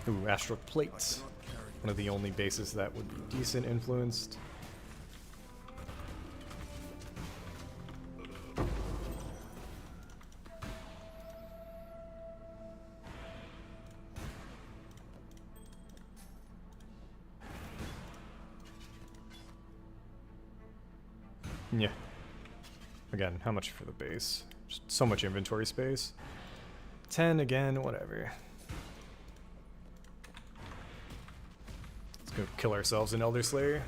Ooh, Astral Plate. One of the only bases that would be decent influenced. Yeah. Again, how much for the base? Just so much inventory space. 10 again, whatever. Let's go kill ourselves in Elder Slayer.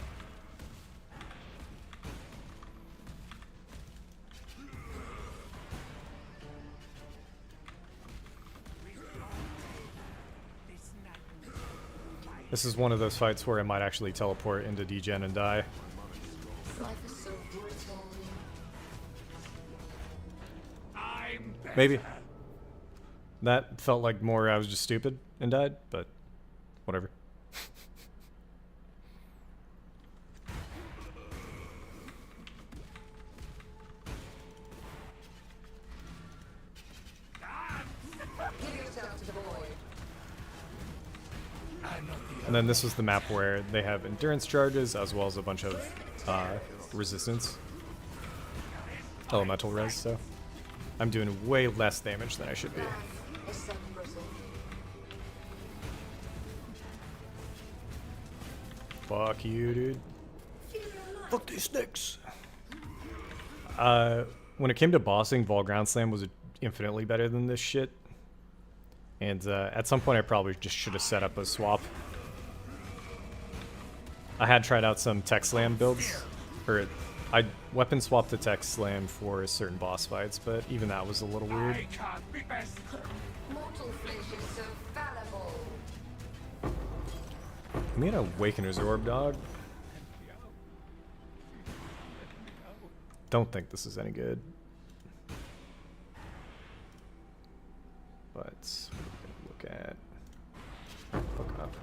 This is one of those fights where I might actually teleport into degen and die. Life is so brutal. Maybe. That felt like more I was just stupid and died, but whatever. Give yourself to the void. And then this was the map where they have endurance charges as well as a bunch of resistance. Elemental res, so I'm doing way less damage than I should be. Is so brittle. Fuck you, dude. Fuck these sticks. When it came to bossing, Vol Ground Slam was infinitely better than this shit. And at some point I probably just should have set up a swap. I had tried out some Tech Slam builds, or I weapon swapped to Tech Slam for certain boss fights, but even that was a little weird. Mortal flesh is so fallible. We need an Awakener's Orb, dog. Don't think this is any good. But what are we gonna look at? Fuck up.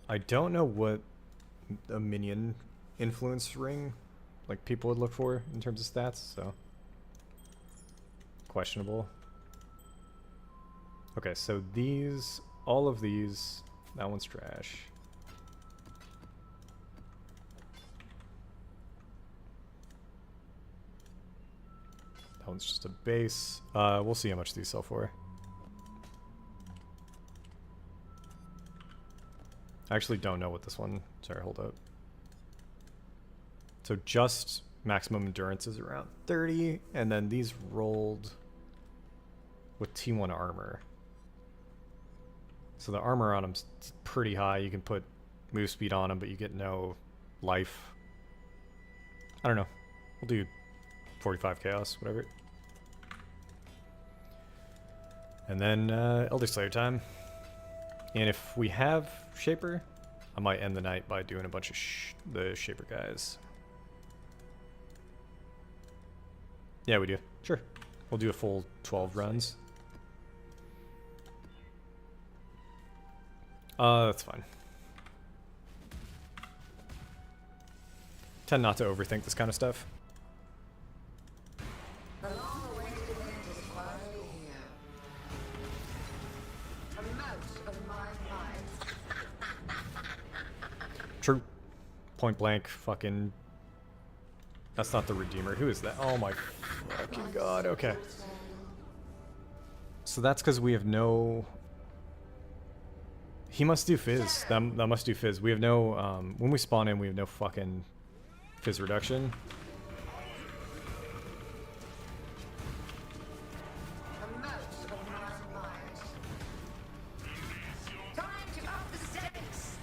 I don't know what a minion influence ring like people would look for in terms of stats, so questionable. Okay, so these, all of these, that one's trash. That one's just a base. We'll see how much these sell for. I actually don't know what this one. Sorry, hold up. So just maximum endurance is around 30, and then these rolled with T1 armor. So the armor on them's pretty high. You can put move speed on them, but you get no life. I don't know. We'll do 45 chaos, whatever. And then Elder Slayer time. And if we have Shaper, I might end the night by doing a bunch of the Shaper guys. Yeah, we do. Sure. We'll do a full 12 runs. That's fine. Tend not to overthink this kind of stuff. The long-awaited event is finally here. A mouse of my mind. True. Point blank, fucking... That's not the Redeemer. Who is that? Oh my fucking god, okay. So that's because we have no... He must do Fizz. That must do Fizz. We have no... when we spawn in, we have no fucking Fizz reduction. A mouse of my mind. Time to up the stakes.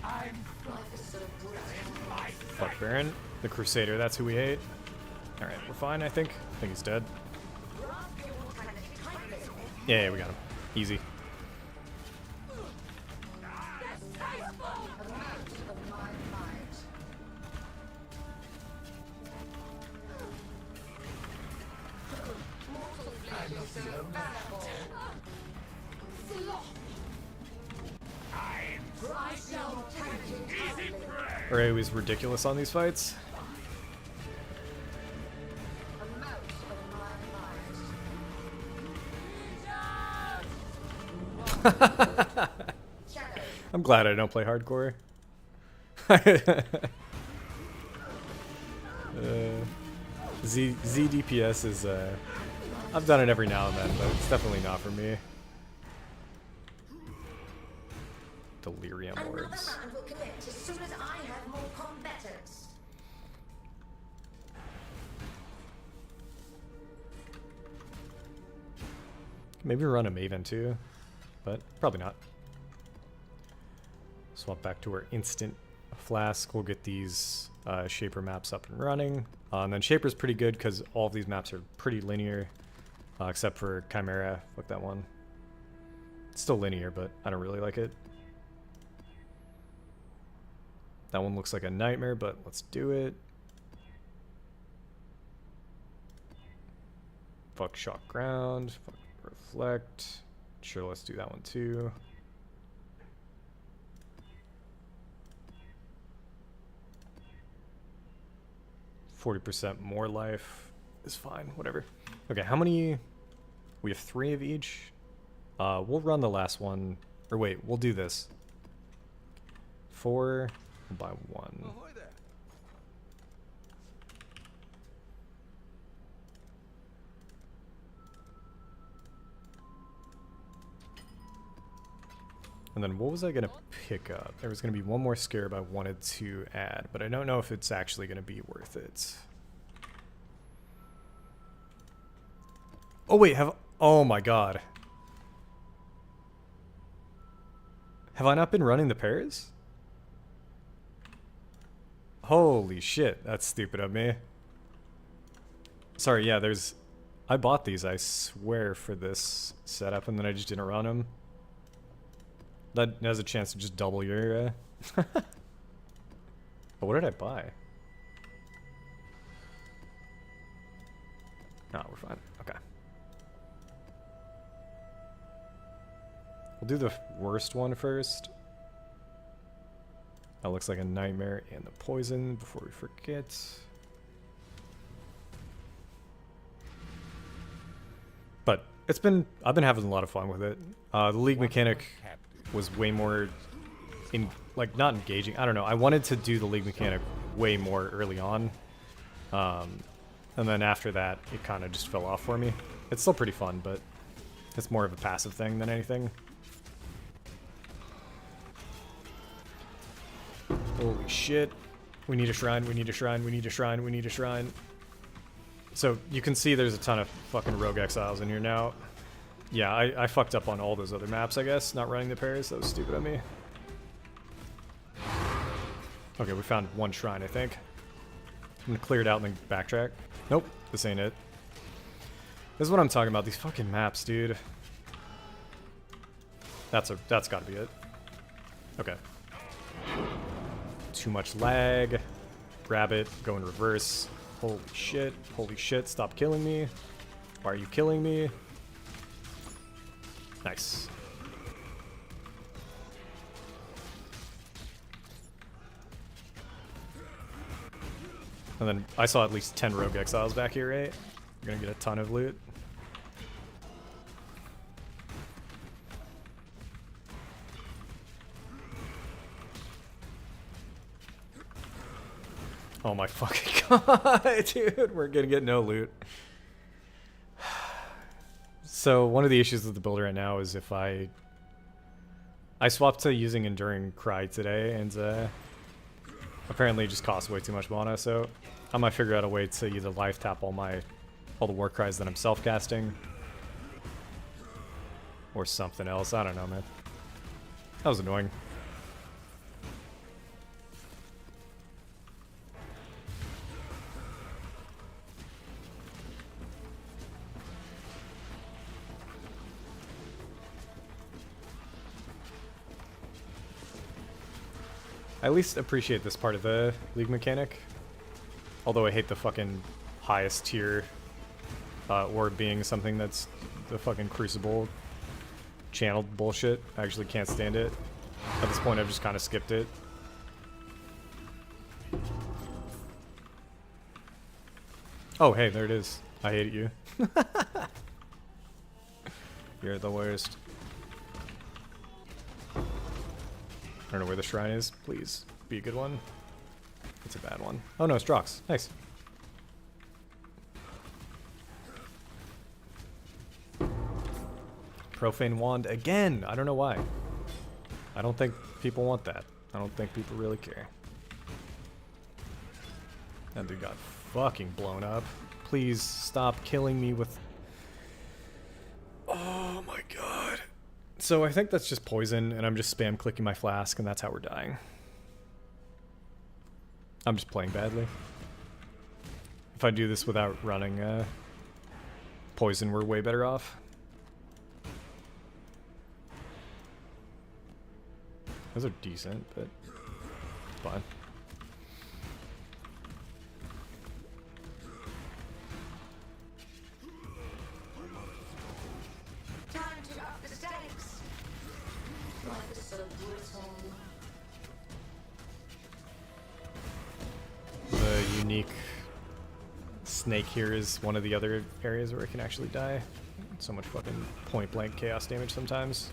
Life is so brutal. Fuck Baron. The Crusader, that's who we hate. Alright, we're fine, I think. I think he's dead. Yeah, we got him. Easy. Ray was ridiculous on these fights. I'm glad I don't play hardcore. Z DPS is I've done it every now and then, but it's definitely not for me. Delirium Another orbs. man will connect as soon as I have more combatants. Maybe run a Maven too, but probably not. Swap back to our instant flask. We'll get these Shaper maps up and running. And then Shaper's pretty good because all of these maps are pretty linear, except for Chimera. Fuck that one. It's still linear, but I don't really like it. That one looks like a nightmare, but let's do it. Fuck shock ground. Fuck reflect. Sure, let's do that one too. %, more life is fine. Whatever. Okay, how many? We have 3 of each. We'll run the last one. Or wait, we'll do this. 4 by 1. Ahoy there. And then what was I gonna pick up? There was gonna be one more scarab I wanted to add, but I don't know if it's actually gonna be worth it. Oh wait, oh my god. Have I not been running the pairs? Holy shit, that's stupid of me. Sorry, yeah, I bought these, I swear, for this setup, and then I just didn't run them. That has a chance to just double your, But what did I buy? No, we're fine. Okay. We'll do the worst one first. That looks like a nightmare and the poison before we forget. But I've been having a lot of fun with it. The league mechanic was way more not engaging. I don't know. I wanted to do the league mechanic way more early on. And then after that, it kind of just fell off for me. It's still pretty fun, but it's more of a passive thing than anything. Holy shit. We need a shrine, we need a shrine, we need a shrine, we need a shrine. So you can see there's a ton of fucking rogue exiles in here now. Yeah, I fucked up on all those other maps, I guess, not running the pairs. That was stupid of me. Okay, we found one shrine, I think. I'm gonna clear it out and then backtrack. Nope, this ain't it. This is what I'm talking about, these fucking maps, dude. That's gotta be it. Okay. Too much lag. Grab it, go in reverse. Holy shit, stop killing me. Why are you killing me? Nice. And then I saw at least 10 rogue exiles back here, right? We're gonna get a ton of loot. Oh my fucking god, dude, we're gonna get no loot. So one of the issues with the build right now is if I swapped to using Enduring Cry today, and apparently it just costs way too much mana, so I might figure out a way to either life tap all the war cries that I'm self-casting, or something else. I don't know, man. That was annoying. I at least appreciate this part of the league mechanic. Although I hate the fucking highest tier orb being something that's the fucking Crucible channeled bullshit. I actually can't stand it. At this point I've just kind of skipped it. Oh hey, there it is. I hate you. You're the worst. I don't know where the shrine is. Please be a good one. It's a bad one. Oh no, it's Drox. Nice. Profane wand again. I don't know why. I don't think people want that. I don't think people really care. That dude got fucking blown up. Please stop killing me with... Oh. So I think that's just poison, and I'm just spam clicking my flask, and that's how we're dying. I'm just playing badly. If I do this without running poison, we're way better off. Those are decent, but fine. Time to up the stakes. Life is so brutal. The unique snake here is one of the other areas where it can actually die. So much fucking point blank chaos damage sometimes.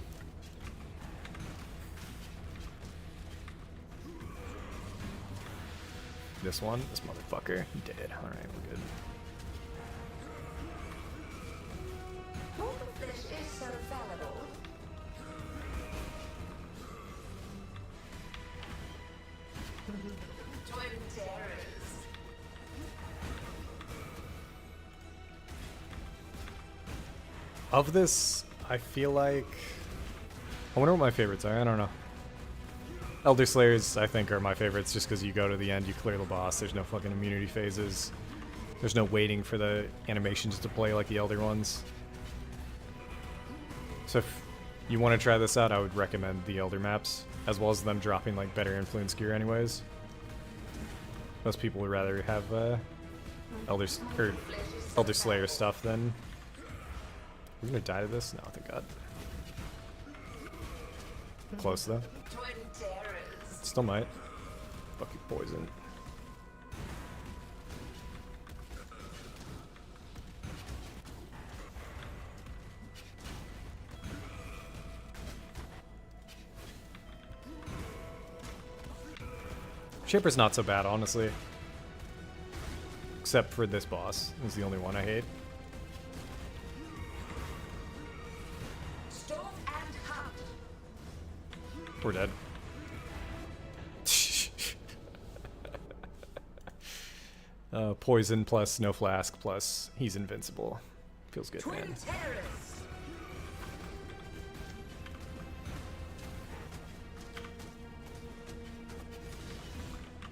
This one, this motherfucker, dead. Alright, we're good. Mortal flesh is so fallible. Twin terrors. Of this, I feel like... I wonder what my favorites are, I don't know. Elder Slayers, I think, are my favorites just because you go to the end, you clear the boss, there's no fucking immunity phases. There's no waiting for the animations to play like the Elder ones. So if you want to try this out, I would recommend the Elder maps, as well as them dropping like better influence gear anyways. Most people would rather have Elder Slayer stuff than... We're gonna die to this? No, thank God. Close though. Twin terrors. Still might. Fucking poison. Shaper's not so bad, honestly. Except for this boss. He's the only one I hate. Storm and hunt. We're dead. Poison plus no flask plus he's invincible. Feels good, Twin man. terrors.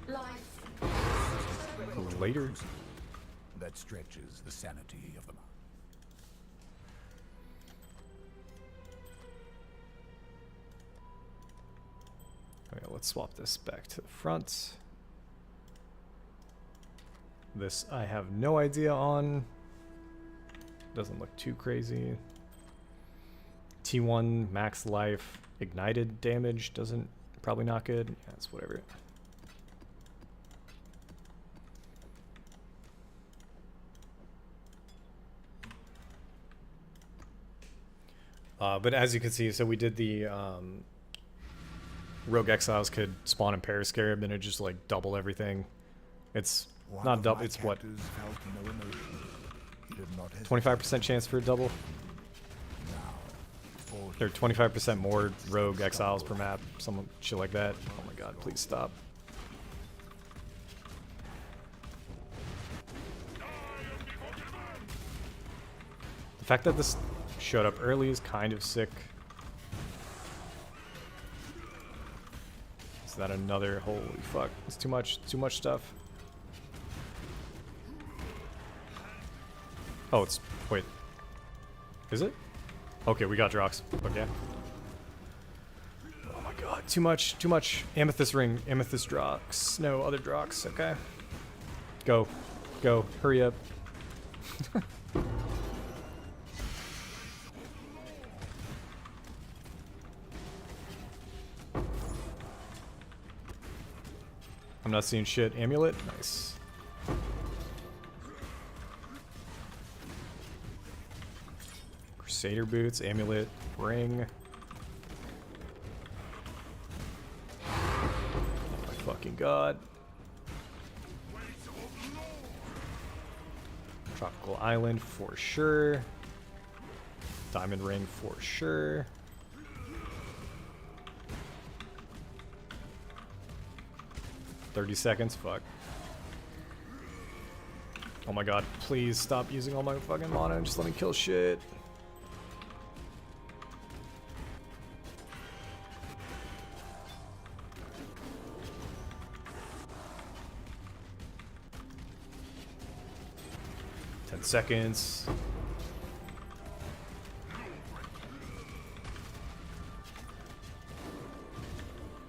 Life. Later. That stretches the sanity of the mind. Okay, let's swap this back to the front. This I have no idea on. Doesn't look too crazy. T1 max life ignited damage doesn't, probably not good. Yeah, it's whatever. But as you can see, so we did the Rogue Exiles could spawn in Periscarab and it just like double everything. It's not double, it's what? 25% chance for a double? Or 25% more Rogue Exiles per map, some shit like that. Oh my god, please stop. The fact that this showed up early is kind of sick. Is that another? Holy fuck, it's too much stuff. Oh, it's, wait. Is it? Okay, we got Drox. Okay. Oh my god, too much. Amethyst ring, Amethyst Drox. No, other Drox, okay. Go, hurry up. I'm not seeing shit. Amulet? Nice. Crusader boots, amulet, ring. Oh my fucking god. Tropical Island for sure. Diamond ring for sure. $30 seconds, fuck. Oh my god, please stop using all my fucking mana and just let me kill shit. 10 seconds.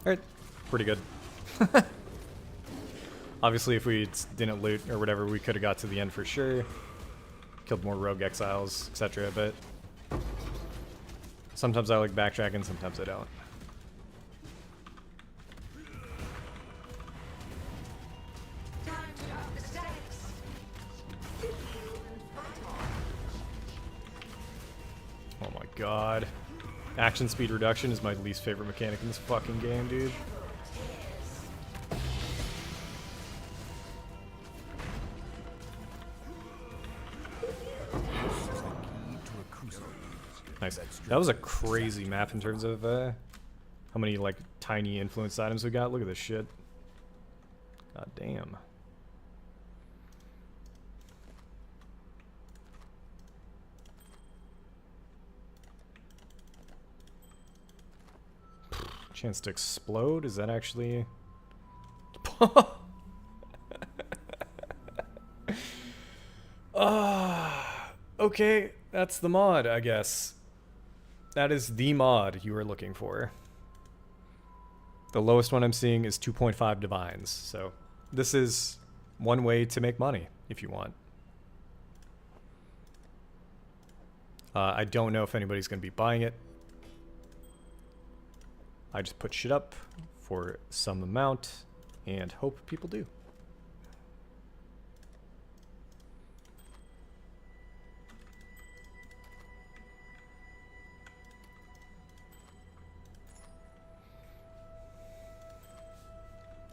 Alright, pretty good. Obviously, if we didn't loot or whatever, we could have got to the end for sure. Killed more rogue exiles, etc. But sometimes I like backtracking, sometimes I don't. Time to up the stakes. Oh my god. Action speed reduction is my least favorite mechanic in this fucking game, dude. Nice. That was a crazy map in terms of how many like tiny influence items we got. Look at this shit. God damn. Chance to explode? Is that actually... Okay, that's the mod, I guess. That is the mod you were looking for. The lowest one I'm seeing is 2.5 divines, so this is one way to make money if you want. I don't know if anybody's going to be buying it. I just put shit up for some amount and hope people do.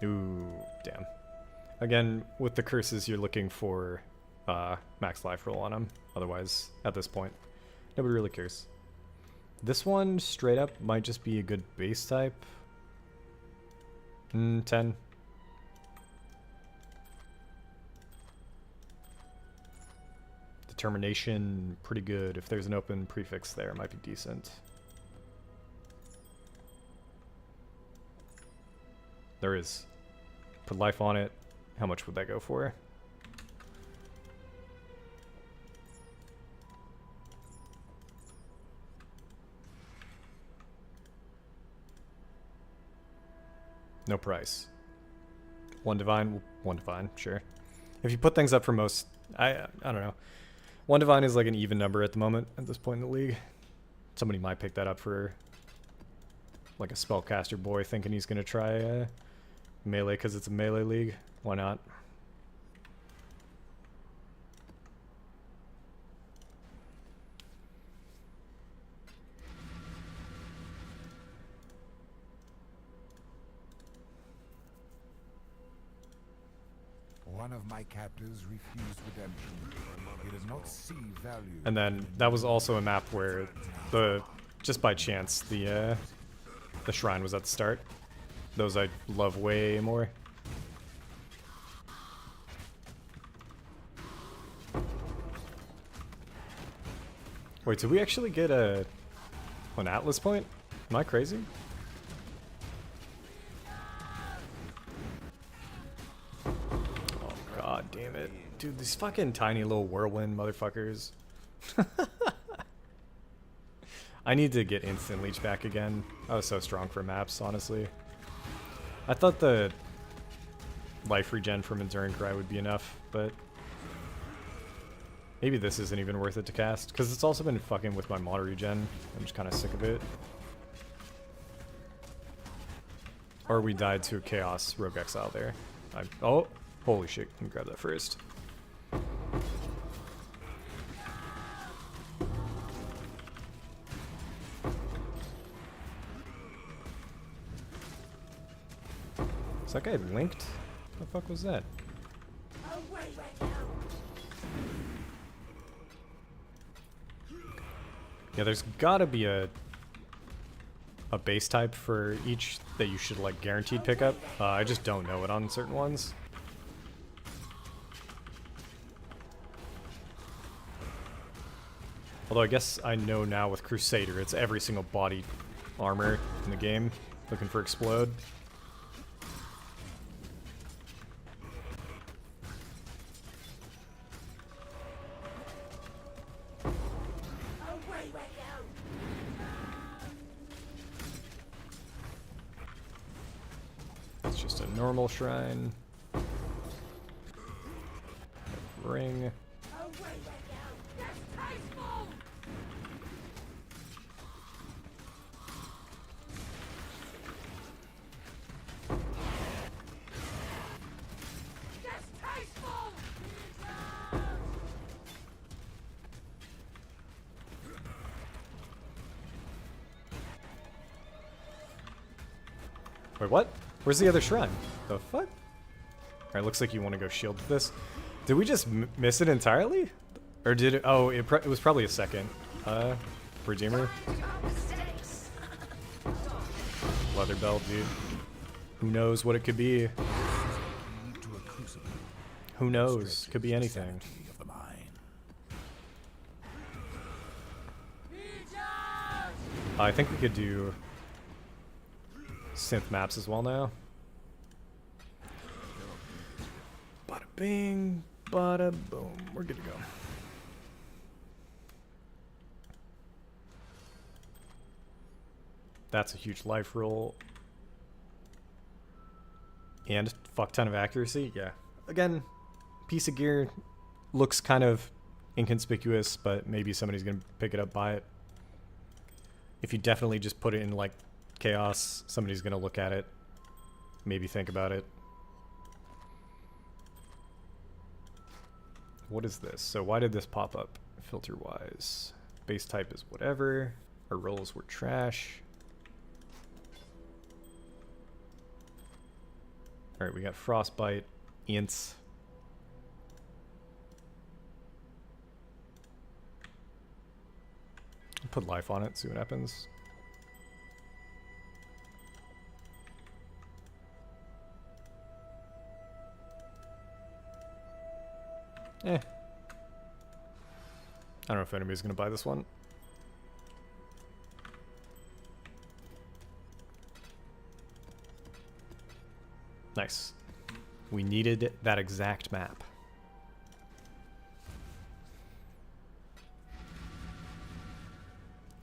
Ooh, damn. Again, with the curses, you're looking for max life roll on them. Otherwise, at this point, nobody really cares. This one, straight up, might just be a good base type. 10. Determination, pretty good. If there's an open prefix there, it might be decent. There is. Put life on it. How much would that go for? No price. One divine, sure. If you put things up for most, I don't know. One divine is like an even number at the moment at this point in the league. Somebody might pick that up for like a spellcaster boy thinking he's gonna try melee because it's a melee league. Why not? One of my captors refused redemption. He did not see value. And then that was also a map where just by chance the shrine was at the start. Those I love way more. Wait, did we actually get an Atlas point? Am I crazy? Oh god damn it. Dude, these fucking tiny little whirlwind motherfuckers. I need to get instant leech back again. I was so strong for maps, honestly. I thought the life regen from Enduring Cry would be enough, but maybe this isn't even worth it to cast, because it's also been fucking with my mana regen. I'm just kind of sick of it. Or we died to a Chaos Rogue Exile there. Oh, holy shit, let me grab that first. Is that guy linked? What the fuck was that? Yeah, there's gotta be a base type for each that you should like guaranteed pick up. I just don't know it on certain ones. Although I guess I know now with Crusader, it's every single body armor in the game looking for explode. just a normal shrine. Ring. Wait, what? Where's the other shrine? The fuck? Alright, looks like you want to go shield with this. Did we just miss it entirely? Or did it? Oh, it was probably a second. Redeemer. Leather belt, dude. Who knows what it could be? Who knows? Could be anything. I think we could do synth maps as well now. Bada bing, bada boom. We're good to go. That's a huge life roll. And fuck ton of accuracy. Yeah. Again, piece of gear looks kind of inconspicuous, but maybe somebody's gonna pick it up, buy it. If you definitely just put it in like chaos, somebody's gonna look at it, maybe think about it. What is this? So why did this pop up filter wise? Base type is whatever. Our rolls were trash. Alright, we got frostbite, ints. Put life on it, see what happens. I don't know if anybody's gonna buy this one. Nice. We needed that exact map.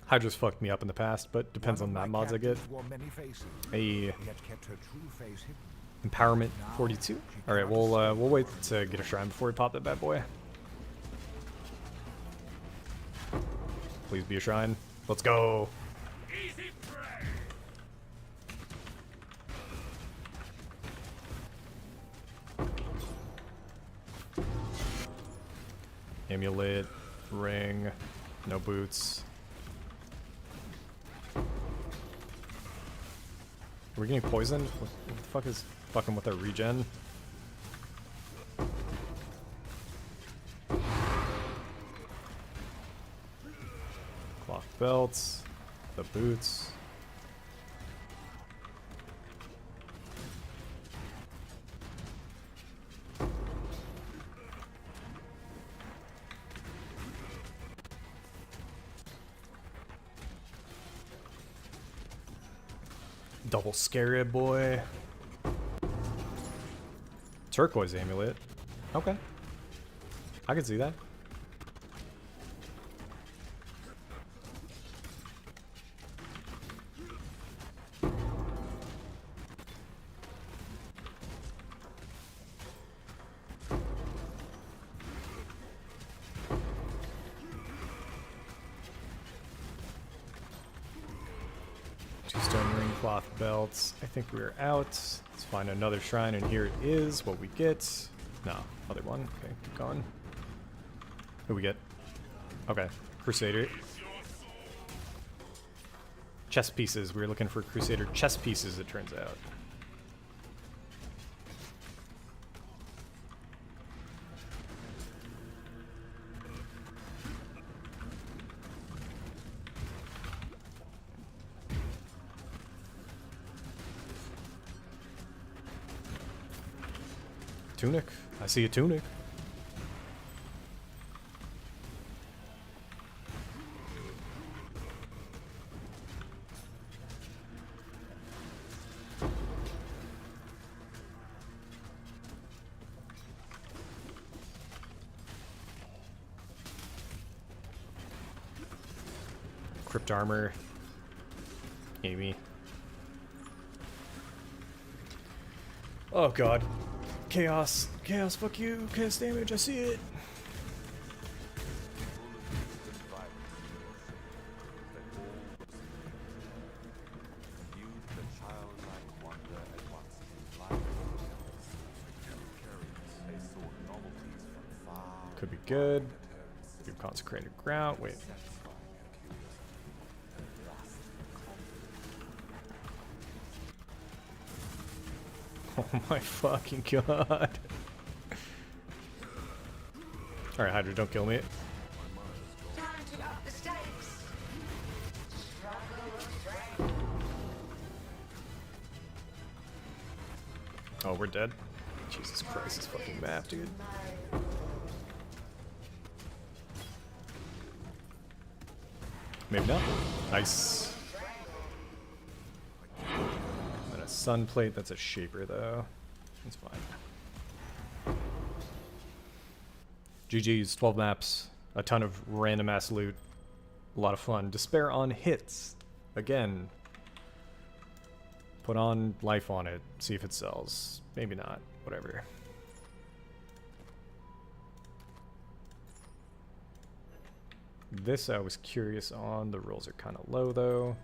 Hydra's fucked me up in the past, but depends on that mods I get. A empowerment 42. All right, we'll wait to get a shrine before we pop that bad boy. Please be a shrine. Let's go. Amulet, ring, no boots. Are we getting poisoned? What the fuck is fucking with our regen? Cloth belts, the boots. Double scarab boy. Turquoise amulet. Okay. I can see that. Cloth belts. I think we're out. Let's find another shrine, and here it is. What we get? No, other one. Okay, keep going. Who we get? Okay, Crusader. Chess pieces. We were looking for Crusader chess pieces, it turns out. Tunic. I see a tunic. Crypt armor. Amy. Oh god. Chaos. Chaos, fuck you. Chaos damage, I see it. Could be good. Do consecrated ground. Wait. Oh my fucking god. Alright, Hydra, don't kill me. Time to up the stakes. Oh, we're dead. Jesus Christ, this fucking map, dude. Maybe not. Nice. And a sun plate, that's a shaper though. That's fine. GG's, 12 maps, a ton of random ass loot, a lot of fun. Despair on hits. Again. Put on life on it, see if it sells. Maybe not, whatever. This I was curious on. The rolls are kind of low though.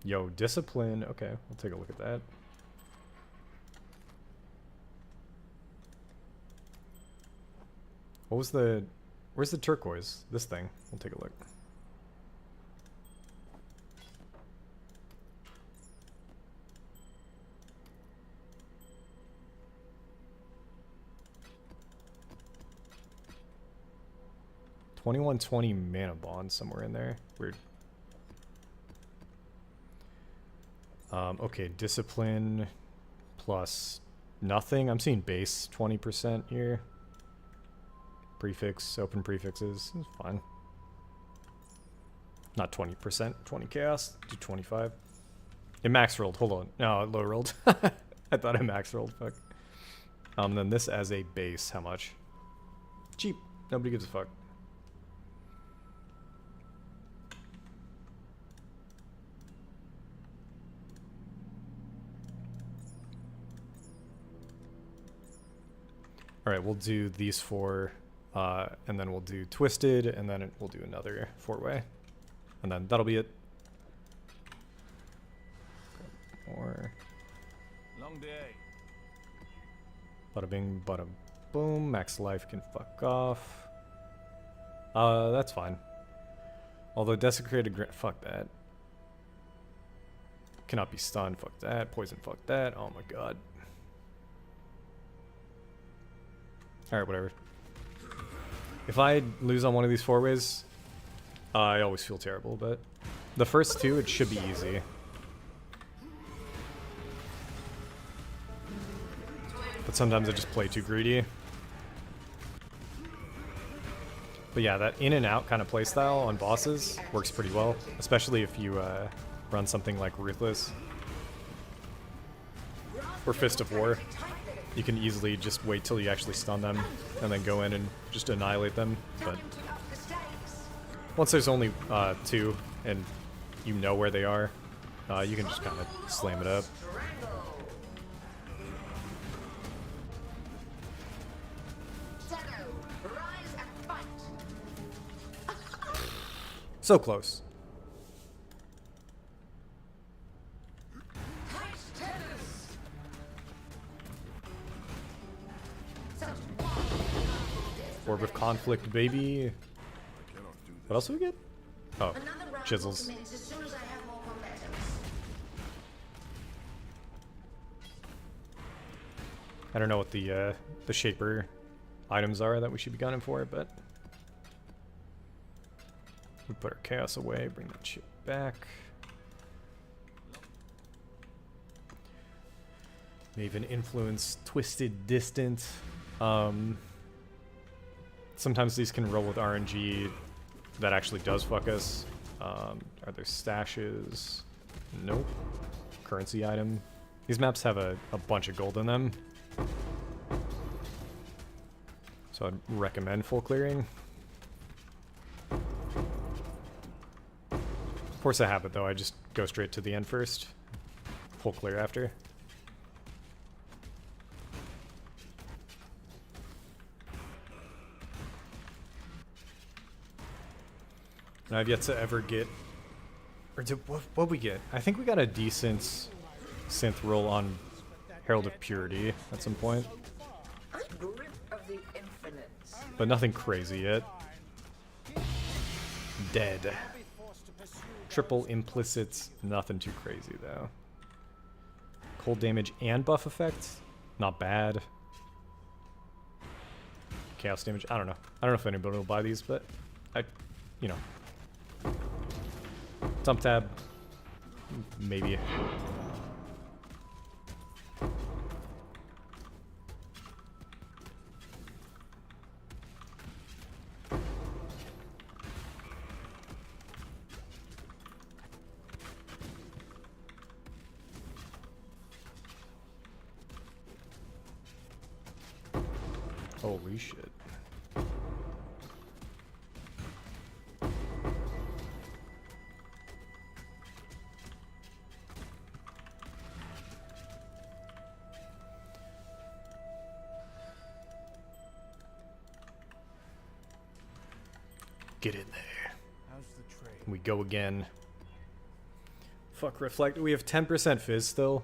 Yo, discipline. Okay, we'll take a look at that. What was the... Where's the turquoise? This thing. We'll take a look. $2120 mana bond somewhere in there. Weird. Okay, discipline plus nothing. I'm seeing base 20% here. Prefix, open prefixes. It's fine. Not 20%, 20 chaos. Do 25. It max rolled. Hold on. No, it low rolled. I thought I max rolled. Fuck. Then this as a base. How much? Cheap. Nobody gives a fuck. Alright, we'll do these four, and then we'll do Twisted, and then we'll do another 4-way. And then that'll be it. More. Long day. Bada bing, bada boom. Max life can fuck off. That's fine. Although Desecrated fuck that. Cannot be stunned, fuck that. Poison, fuck that. Oh my god. Alright, whatever. If I lose on one of these 4-ways, I always feel terrible, but the first two, it should be easy. But sometimes I just play too greedy. But yeah, that in and out kind of playstyle on bosses works pretty well, especially if you run something like Ruthless or Fist of War. You can easily just wait till you actually stun them and then go in and just annihilate them. But once there's only two and you know where they are, you can just kind of slam it up. So close. Orb of Conflict, baby. What else do we get? Oh, chisels. I don't know what the shaper items are that we should be gunning for, but we put our chaos away, bring that shit back. Maven influence, twisted, distant. Sometimes these can roll with RNG that actually does fuck us. Are there stashes? Nope. Currency item. These maps have a bunch of gold in them. So I'd recommend full clearing. Force a habit though, I just go straight to the end first. Full clear after. And I've yet to ever get, or did, what we get? I think we got a decent synth roll on Herald of Purity at some point, Grip of the infinite. but nothing crazy yet. Dead. Triple implicits, nothing too crazy though. Cold damage and buff effect, not bad. Chaos damage, I don't know. I don't know if anybody will buy these, but you know. Thumb tab, maybe. Holy shit. Get in there. How's the trade? We go again. Fuck reflect. We have 10% fizz still.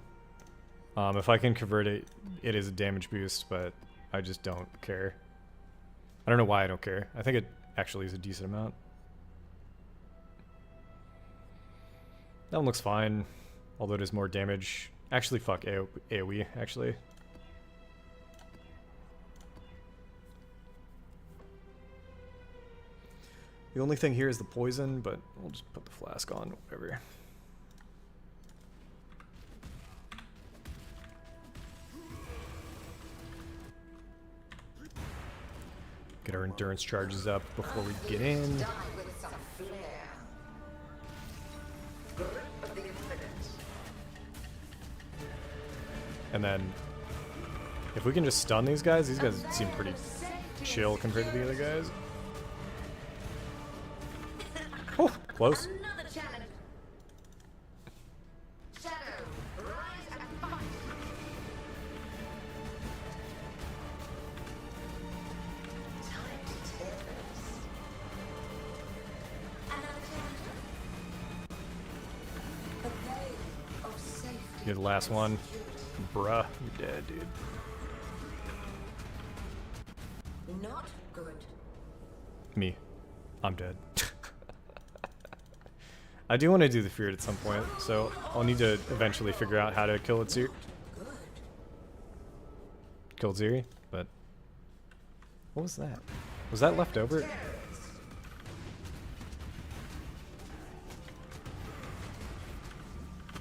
If I can convert it, it is a damage boost, but I just don't care. I don't know why I don't care. I think it actually is a decent amount. That one looks fine, although it is more damage. Actually, fuck AoE, actually. The only thing here is the poison, but we'll just put the flask on, whatever. Get our endurance charges up before we get in. Die with some flair. Grip of the infinite. And then, if we can just stun these guys seem pretty chill compared to the other guys. Oh, close. Another challenge. Shadow, rise and fight. Time to tear this. Another challenge. The way of safety. You're the last one. Bruh, you're dead, dude. Not good. Me. I'm dead. I do want to do the Feared at some point, so I'll need to eventually figure out how to kill Ziri. Kill Ziri, but what was that? Was that left over?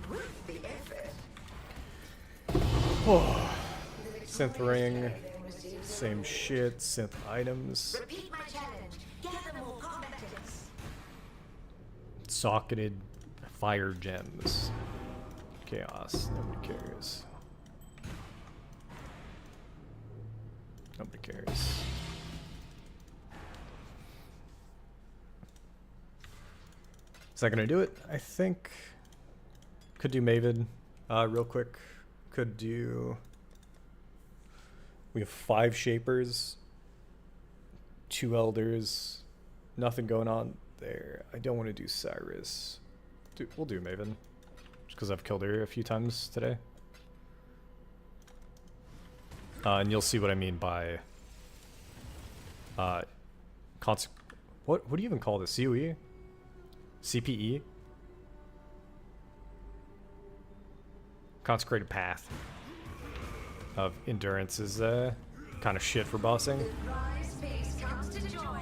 With the effort. Oh, synth ring, same shit. Synth items, Repeat my challenge. Gather more combatants. socketed fire gems. Chaos. Nobody cares. Nobody cares. Is that gonna do it? I think. Could do Maven real quick. Could do. We have 5 Shapers, 2 Elders, nothing going on there. I don't want to do Cyrus. We'll do Maven, just because I've killed her a few times today. And you'll see what I mean by what do you even call this? COE? CPE? Consecrated Path of Endurance is kind of shit for bossing. Rise base comes to join.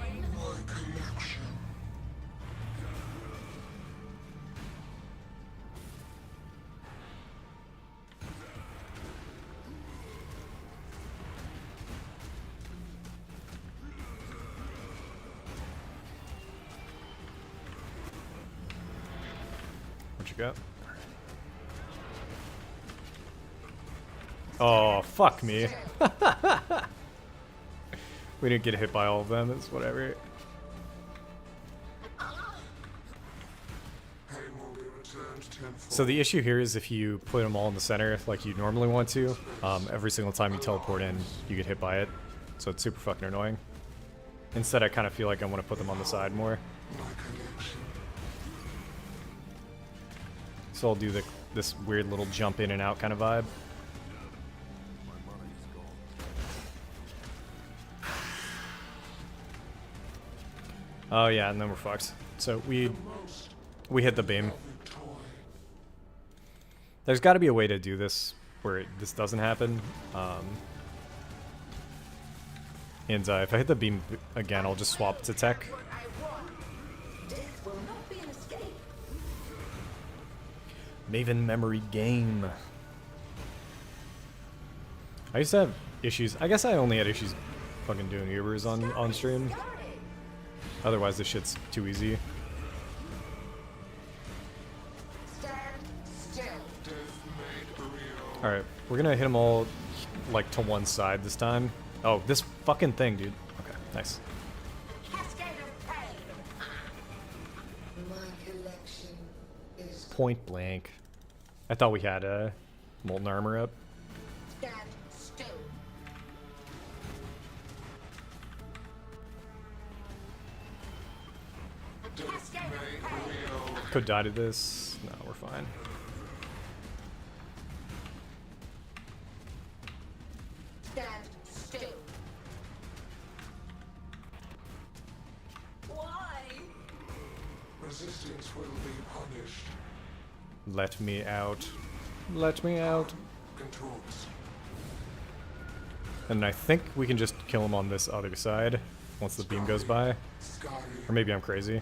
What you got? Oh, fuck me. We didn't get hit by all of them, it's whatever. So the issue here is if you put them all in the center like you normally want to, every single time you teleport in, you get hit by it. So it's super fucking annoying. Instead, I kind of feel like I want to put them on the side more. So I'll do this weird little jump in and out kind of vibe. Oh yeah, and then we're fucked. So we hit the beam. There's got to be a way to do this where this doesn't happen. And if I hit the beam again, I'll just swap to tech. What I want. Death will not be an escape. Maven memory game. I used to have issues. I guess I only had issues fucking doing Ubers on stream. Otherwise, this shit's too easy. Stand still. Alright, we're gonna hit them all, like, to one side this time. Oh, this fucking thing, dude. Okay, nice. Cascade of pain. My collection is Point blank. I thought we had molten armor up. stand still. Cascade of pain. Could die to this. No, we're fine. Stand still. Why? Resistance will be punished. Let me out. Let me out. Controls. And I think we can just kill him on this other side once the beam goes by. Sky. Or maybe I'm crazy.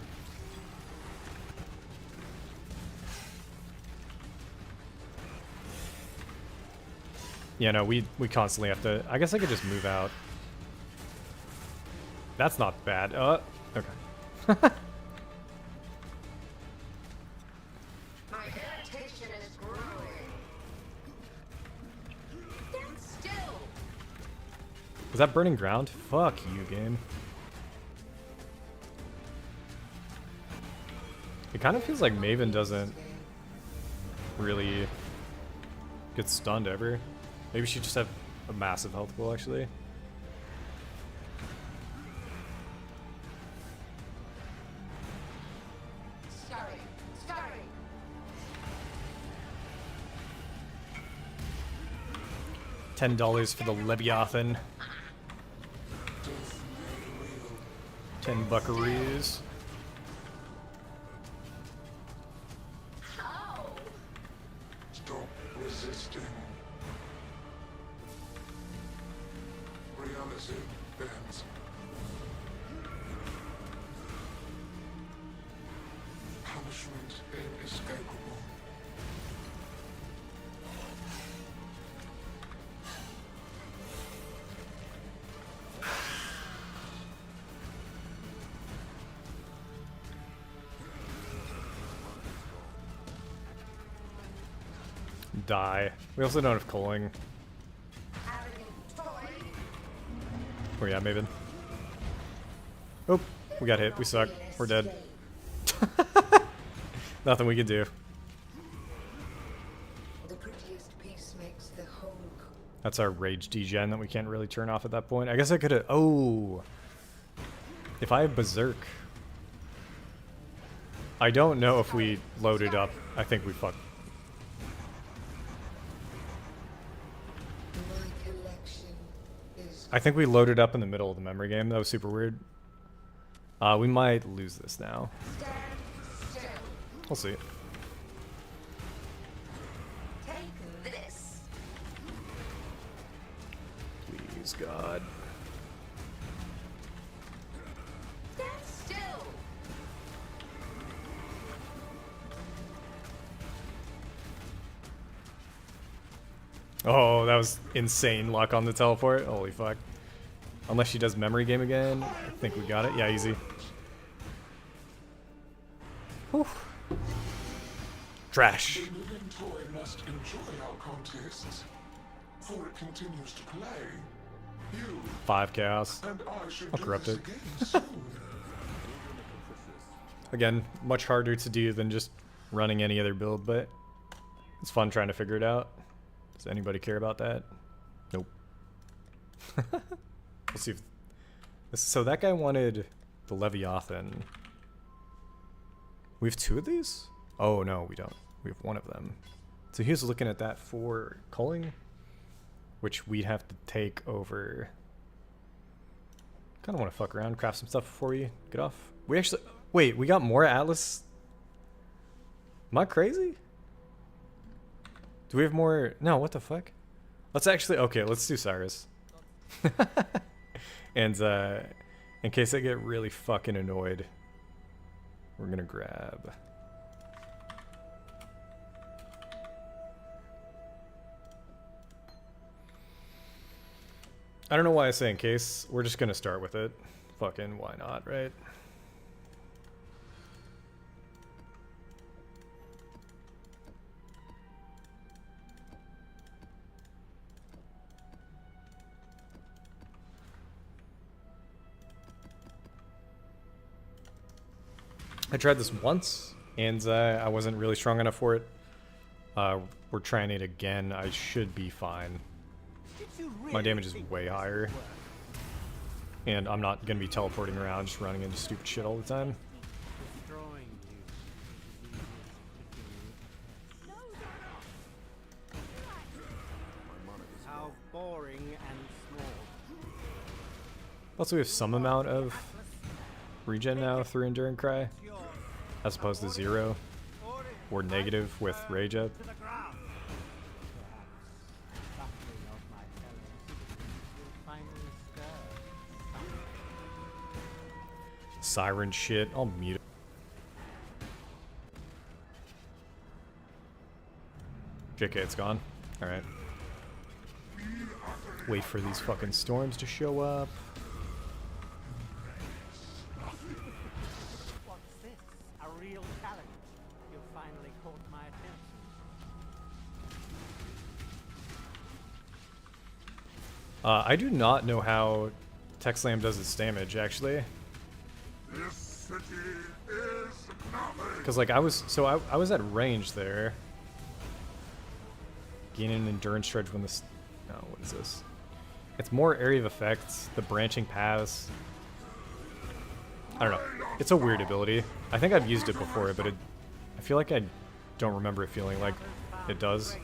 Yeah, no, we constantly have to... I guess I could just move out. That's not bad. Okay. My irritation is growing. Stand still. Was that burning ground? Fuck you, game. It kind of feels like Maven doesn't really get stunned ever. Maybe she just have a massive health pool, actually. Scurry. Scurry. $10 for the Leviathan. 10 buckaroos. How? Stop resisting. Reality bends. Punishment inescapable. Die. We also don't have culling. Arrogant toy. Oh yeah, Maven. Oh, we got hit. We suck. We're dead. Nothing we can do. The prettiest piece makes the whole. That's our rage degen that we can't really turn off at that point. I guess I could have... Oh! If I have Berserk... I don't know if we loaded up. I think we fucked. My collection is. I think we loaded up in the middle of the memory game. That was super weird. We might lose this now. Stand still. We'll see. Take this. Please, God. Stand still. Oh, that was insane luck on the teleport. Holy fuck. Unless she does memory game again. I think we got it. Yeah, easy. Whew. Trash. The living toy must enjoy our contests, for it continues to play. You 5 chaos. and I should I'll do corrupt this it. again soon. Again, much harder to do than just running any other build, but it's fun trying to figure it out. Does anybody care about that? Nope. We'll see if... So that guy wanted the Leviathan. We have 2 of these? Oh, no, we don't. We have 1 of them. So he was looking at that for culling, which we'd have to take over. Kind of want to fuck around, craft some stuff before we get off. We actually... Wait, we got more Atlas? Am I crazy? Do we have more... No, what the fuck? Let's actually... Okay, let's do Cyrus. And in case I get really fucking annoyed, we're gonna grab... I don't know why I say in case. We're just gonna start with it. Fucking why not, right? I tried this once, and I wasn't really strong enough for it. We're trying it again. I should be fine. My damage is way higher. And I'm not going to be teleporting around, just running into stupid shit all the time. How boring and small. Also, we have some amount of regen now through Enduring Cry, as opposed to 0 or negative with Rage Up. Siren shit, I'll mute it. JK, it's gone. Alright. Wait for these fucking storms to show up. What's this? A real talent. You finally caught my attention. I do not know how Tech Slam does its damage, actually. This city is nothing. Because, like, I was at range there. Gain an endurance charge when this... No, what is this? It's more area of effects, the branching paths. I don't know. It's a weird ability. I think I've used it before, but I feel like I don't remember it feeling like it does.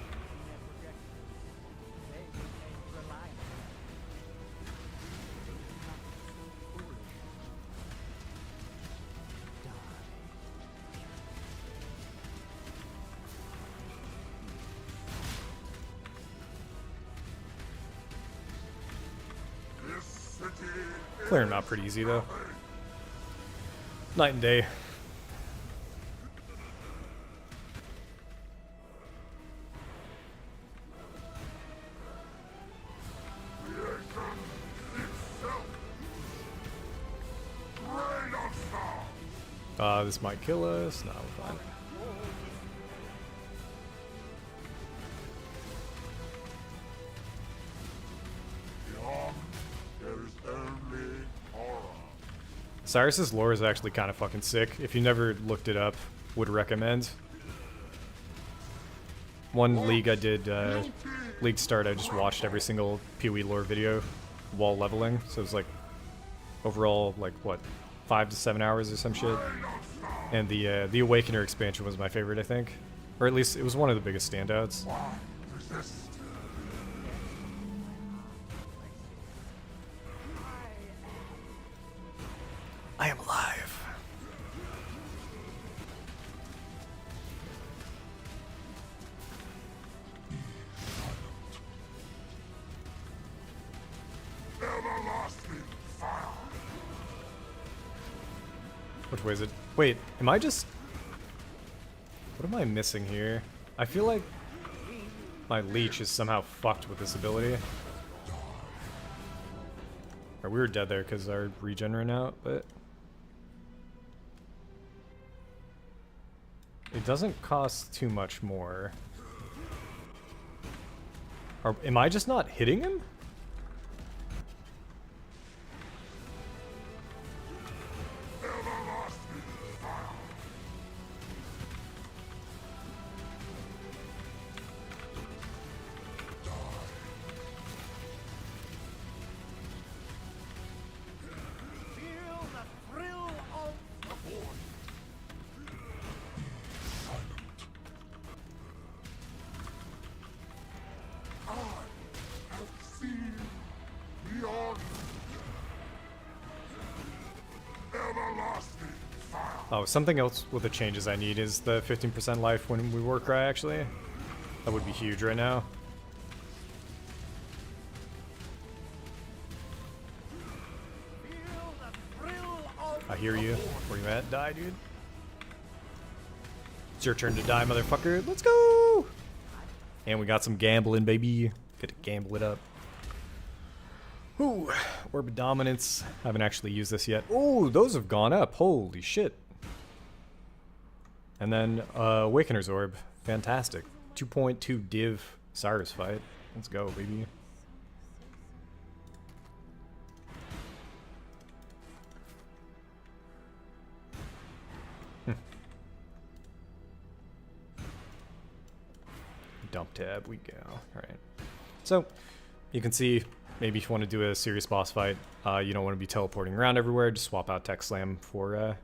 Clearing them out pretty easy, though. Night and day. This might kill us. No, we're fine. Cyrus's lore is actually kind of fucking sick. If you never looked it up, would recommend. One league I did, League Start, I just watched every single PoE lore video while leveling. So it was like, overall, like, what, 5 to 7 hours or some shit. And the Awakener expansion was my favorite, I think. Or at least, it was one of the biggest standouts. I am alive. Which way is it? Wait, am I just... What am I missing here? I feel like my leech is somehow fucked with this ability. Or we were dead there because our regen ran out, but... It doesn't cost too much more. Or am I just not hitting him? Oh, something else with the changes I need is the 15% life when we war cry, actually. That would be huge right now. I hear you. Where you at? Die, dude. It's your turn to die, motherfucker. Let's go! And we got some gambling, baby. Get to gamble it up. Ooh, Orb of Dominance. Haven't actually used this yet. Oh, those have gone up. Holy shit. And then Awakener's Orb. Fantastic. 2.2 div Cyrus fight. Let's go, baby. Dump tab, we go. Alright. So, you can see, maybe if you want to do a serious boss fight, you don't want to be teleporting around everywhere, just swap out Tech Slam for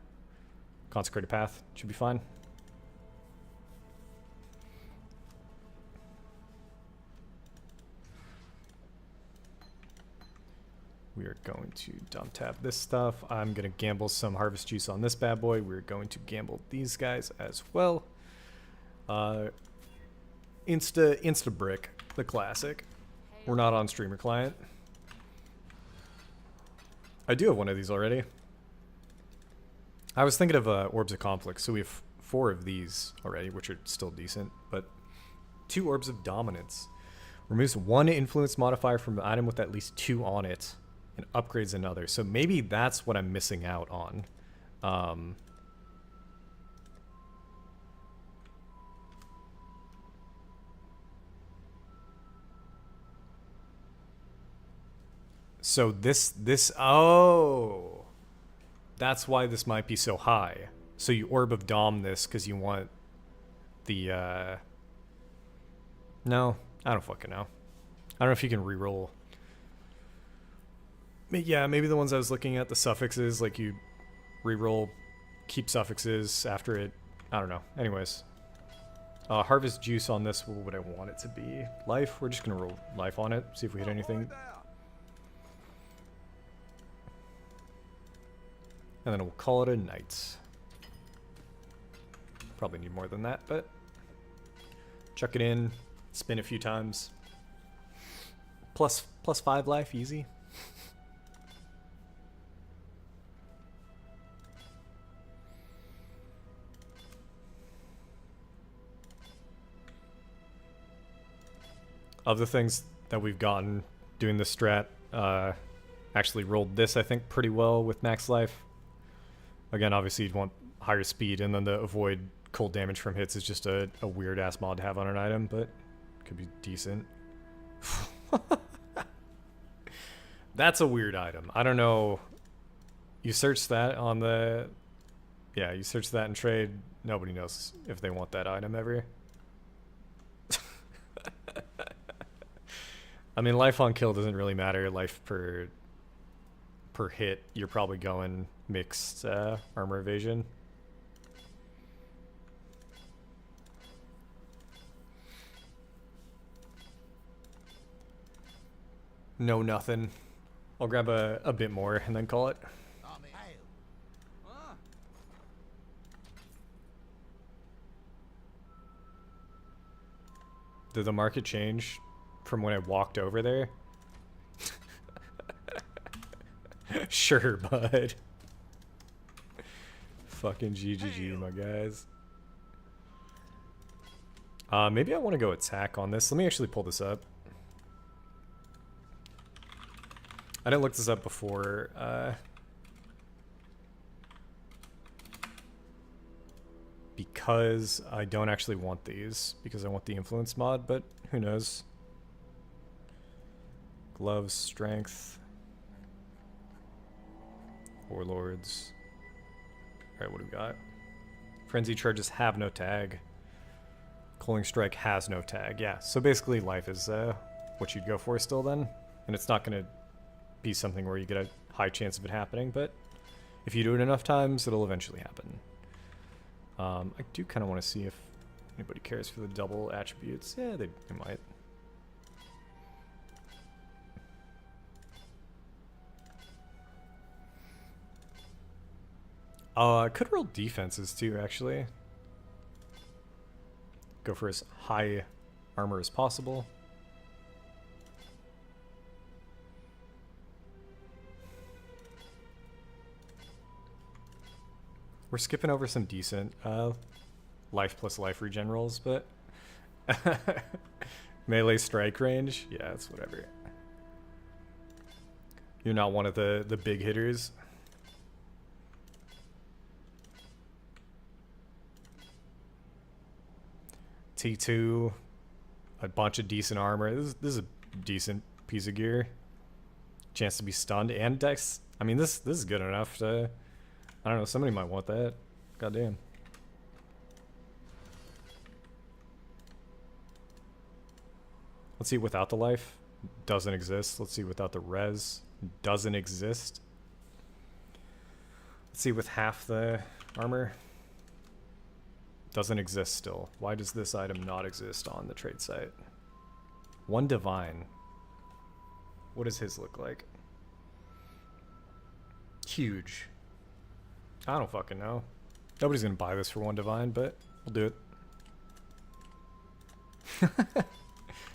Consecrated Path. Should be fine. We are going to dump tab this stuff. I'm going to gamble some Harvest Juice on this bad boy. We're going to gamble these guys as well. Insta Brick, the classic. We're not on Streamer Client. I do have one of these already. I was thinking of Orbs of Conflict, so we have 4 of these already, which are still decent, but 2 Orbs of Dominance. Removes 1 influence modifier from an item with at least 2 on it, and upgrades another. So maybe that's what I'm missing out on. So oh, that's why this might be so high. So you Orb of Dom this because you want the, no, I don't fucking know. I don't know if you can reroll. Yeah, maybe the ones I was looking at, the suffixes, like you reroll, keep suffixes after it. I don't know. Anyways. Harvest Juice on this, what would I want it to be? Life? We're just going to roll life on it, see if we hit anything. And then we'll call it a night. Probably need more than that, but chuck it in, spin a few times. Plus 5 life, easy. Of the things that we've gotten doing this strat, actually rolled this, I think, pretty well with max life. Again, obviously you'd want higher speed, and then the avoid cold damage from hits is just a weird-ass mod to have on an item, but could be decent. That's a weird item. I don't know. You search that on the... Yeah, you search that in trade. Nobody knows if they want that item ever. I mean, life on kill doesn't really matter. Life per hit, you're probably going mixed armor evasion. No, nothing. I'll grab a bit more and then call it. Did the market change from when I walked over there? Sure, bud. Fucking GGG, my guys. Maybe I want to go attack on this. Let me actually pull this up. I didn't look this up before. Because I don't actually want these. Because I want the influence mod, but who knows. Gloves, strength. Warlords. Alright, what do we got? Frenzy charges have no tag. Culling Strike has no tag. Yeah, so basically life is what you'd go for still then. And it's not going to be something where you get a high chance of it happening, but if you do it enough times, it'll eventually happen. I do kind of want to see if anybody cares for the double attributes. Yeah, they might. I could roll defenses too, actually. Go for as high armor as possible. We're skipping over some decent life plus life regen rolls, but melee strike range, yeah, it's whatever. You're not one of the big hitters. T2, a bunch of decent armor. This is a decent piece of gear. Chance to be stunned and dex. I mean, this is good enough to. I don't know. Somebody might want that. Goddamn. Let's see without the life. Doesn't exist. Let's see without the res. Doesn't exist. Let's see with half the armor. Doesn't exist still. Why does this item not exist on the trade site? One divine. What does his look like? Huge. I don't fucking know. Nobody's gonna buy this for one divine, but we'll do it.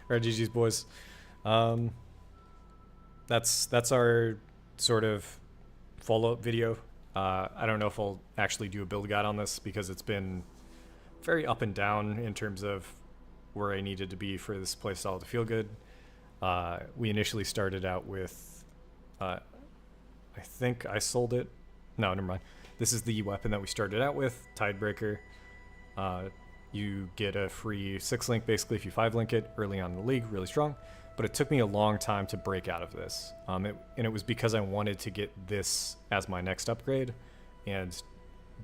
Alright, GG's boys. That's our sort of follow-up video. I don't know if I'll actually do a build guide on this because it's been very up and down in terms of where I needed to be for this playstyle to feel good. We initially started out with, I think I sold it. No, never mind. This is the weapon that we started out with, Tidebreaker. You get a free 6-link basically if you 5-link it early on in the league, really strong. But it took me a long time to break out of this. And it was because I wanted to get this as my next upgrade. And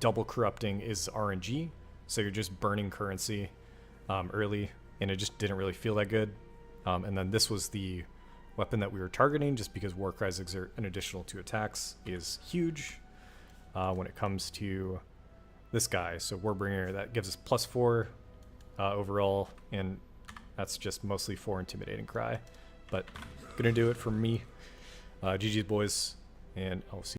double corrupting is RNG, so you're just burning currency early, and it just didn't really feel that good. And then this was the weapon that we were targeting just because Warcries exert an additional 2 attacks is huge when it comes to this guy. So Warbringer, that gives us +4 overall, and that's just mostly for Intimidating Cry. But gonna do it for me. GG's boys, and I'll see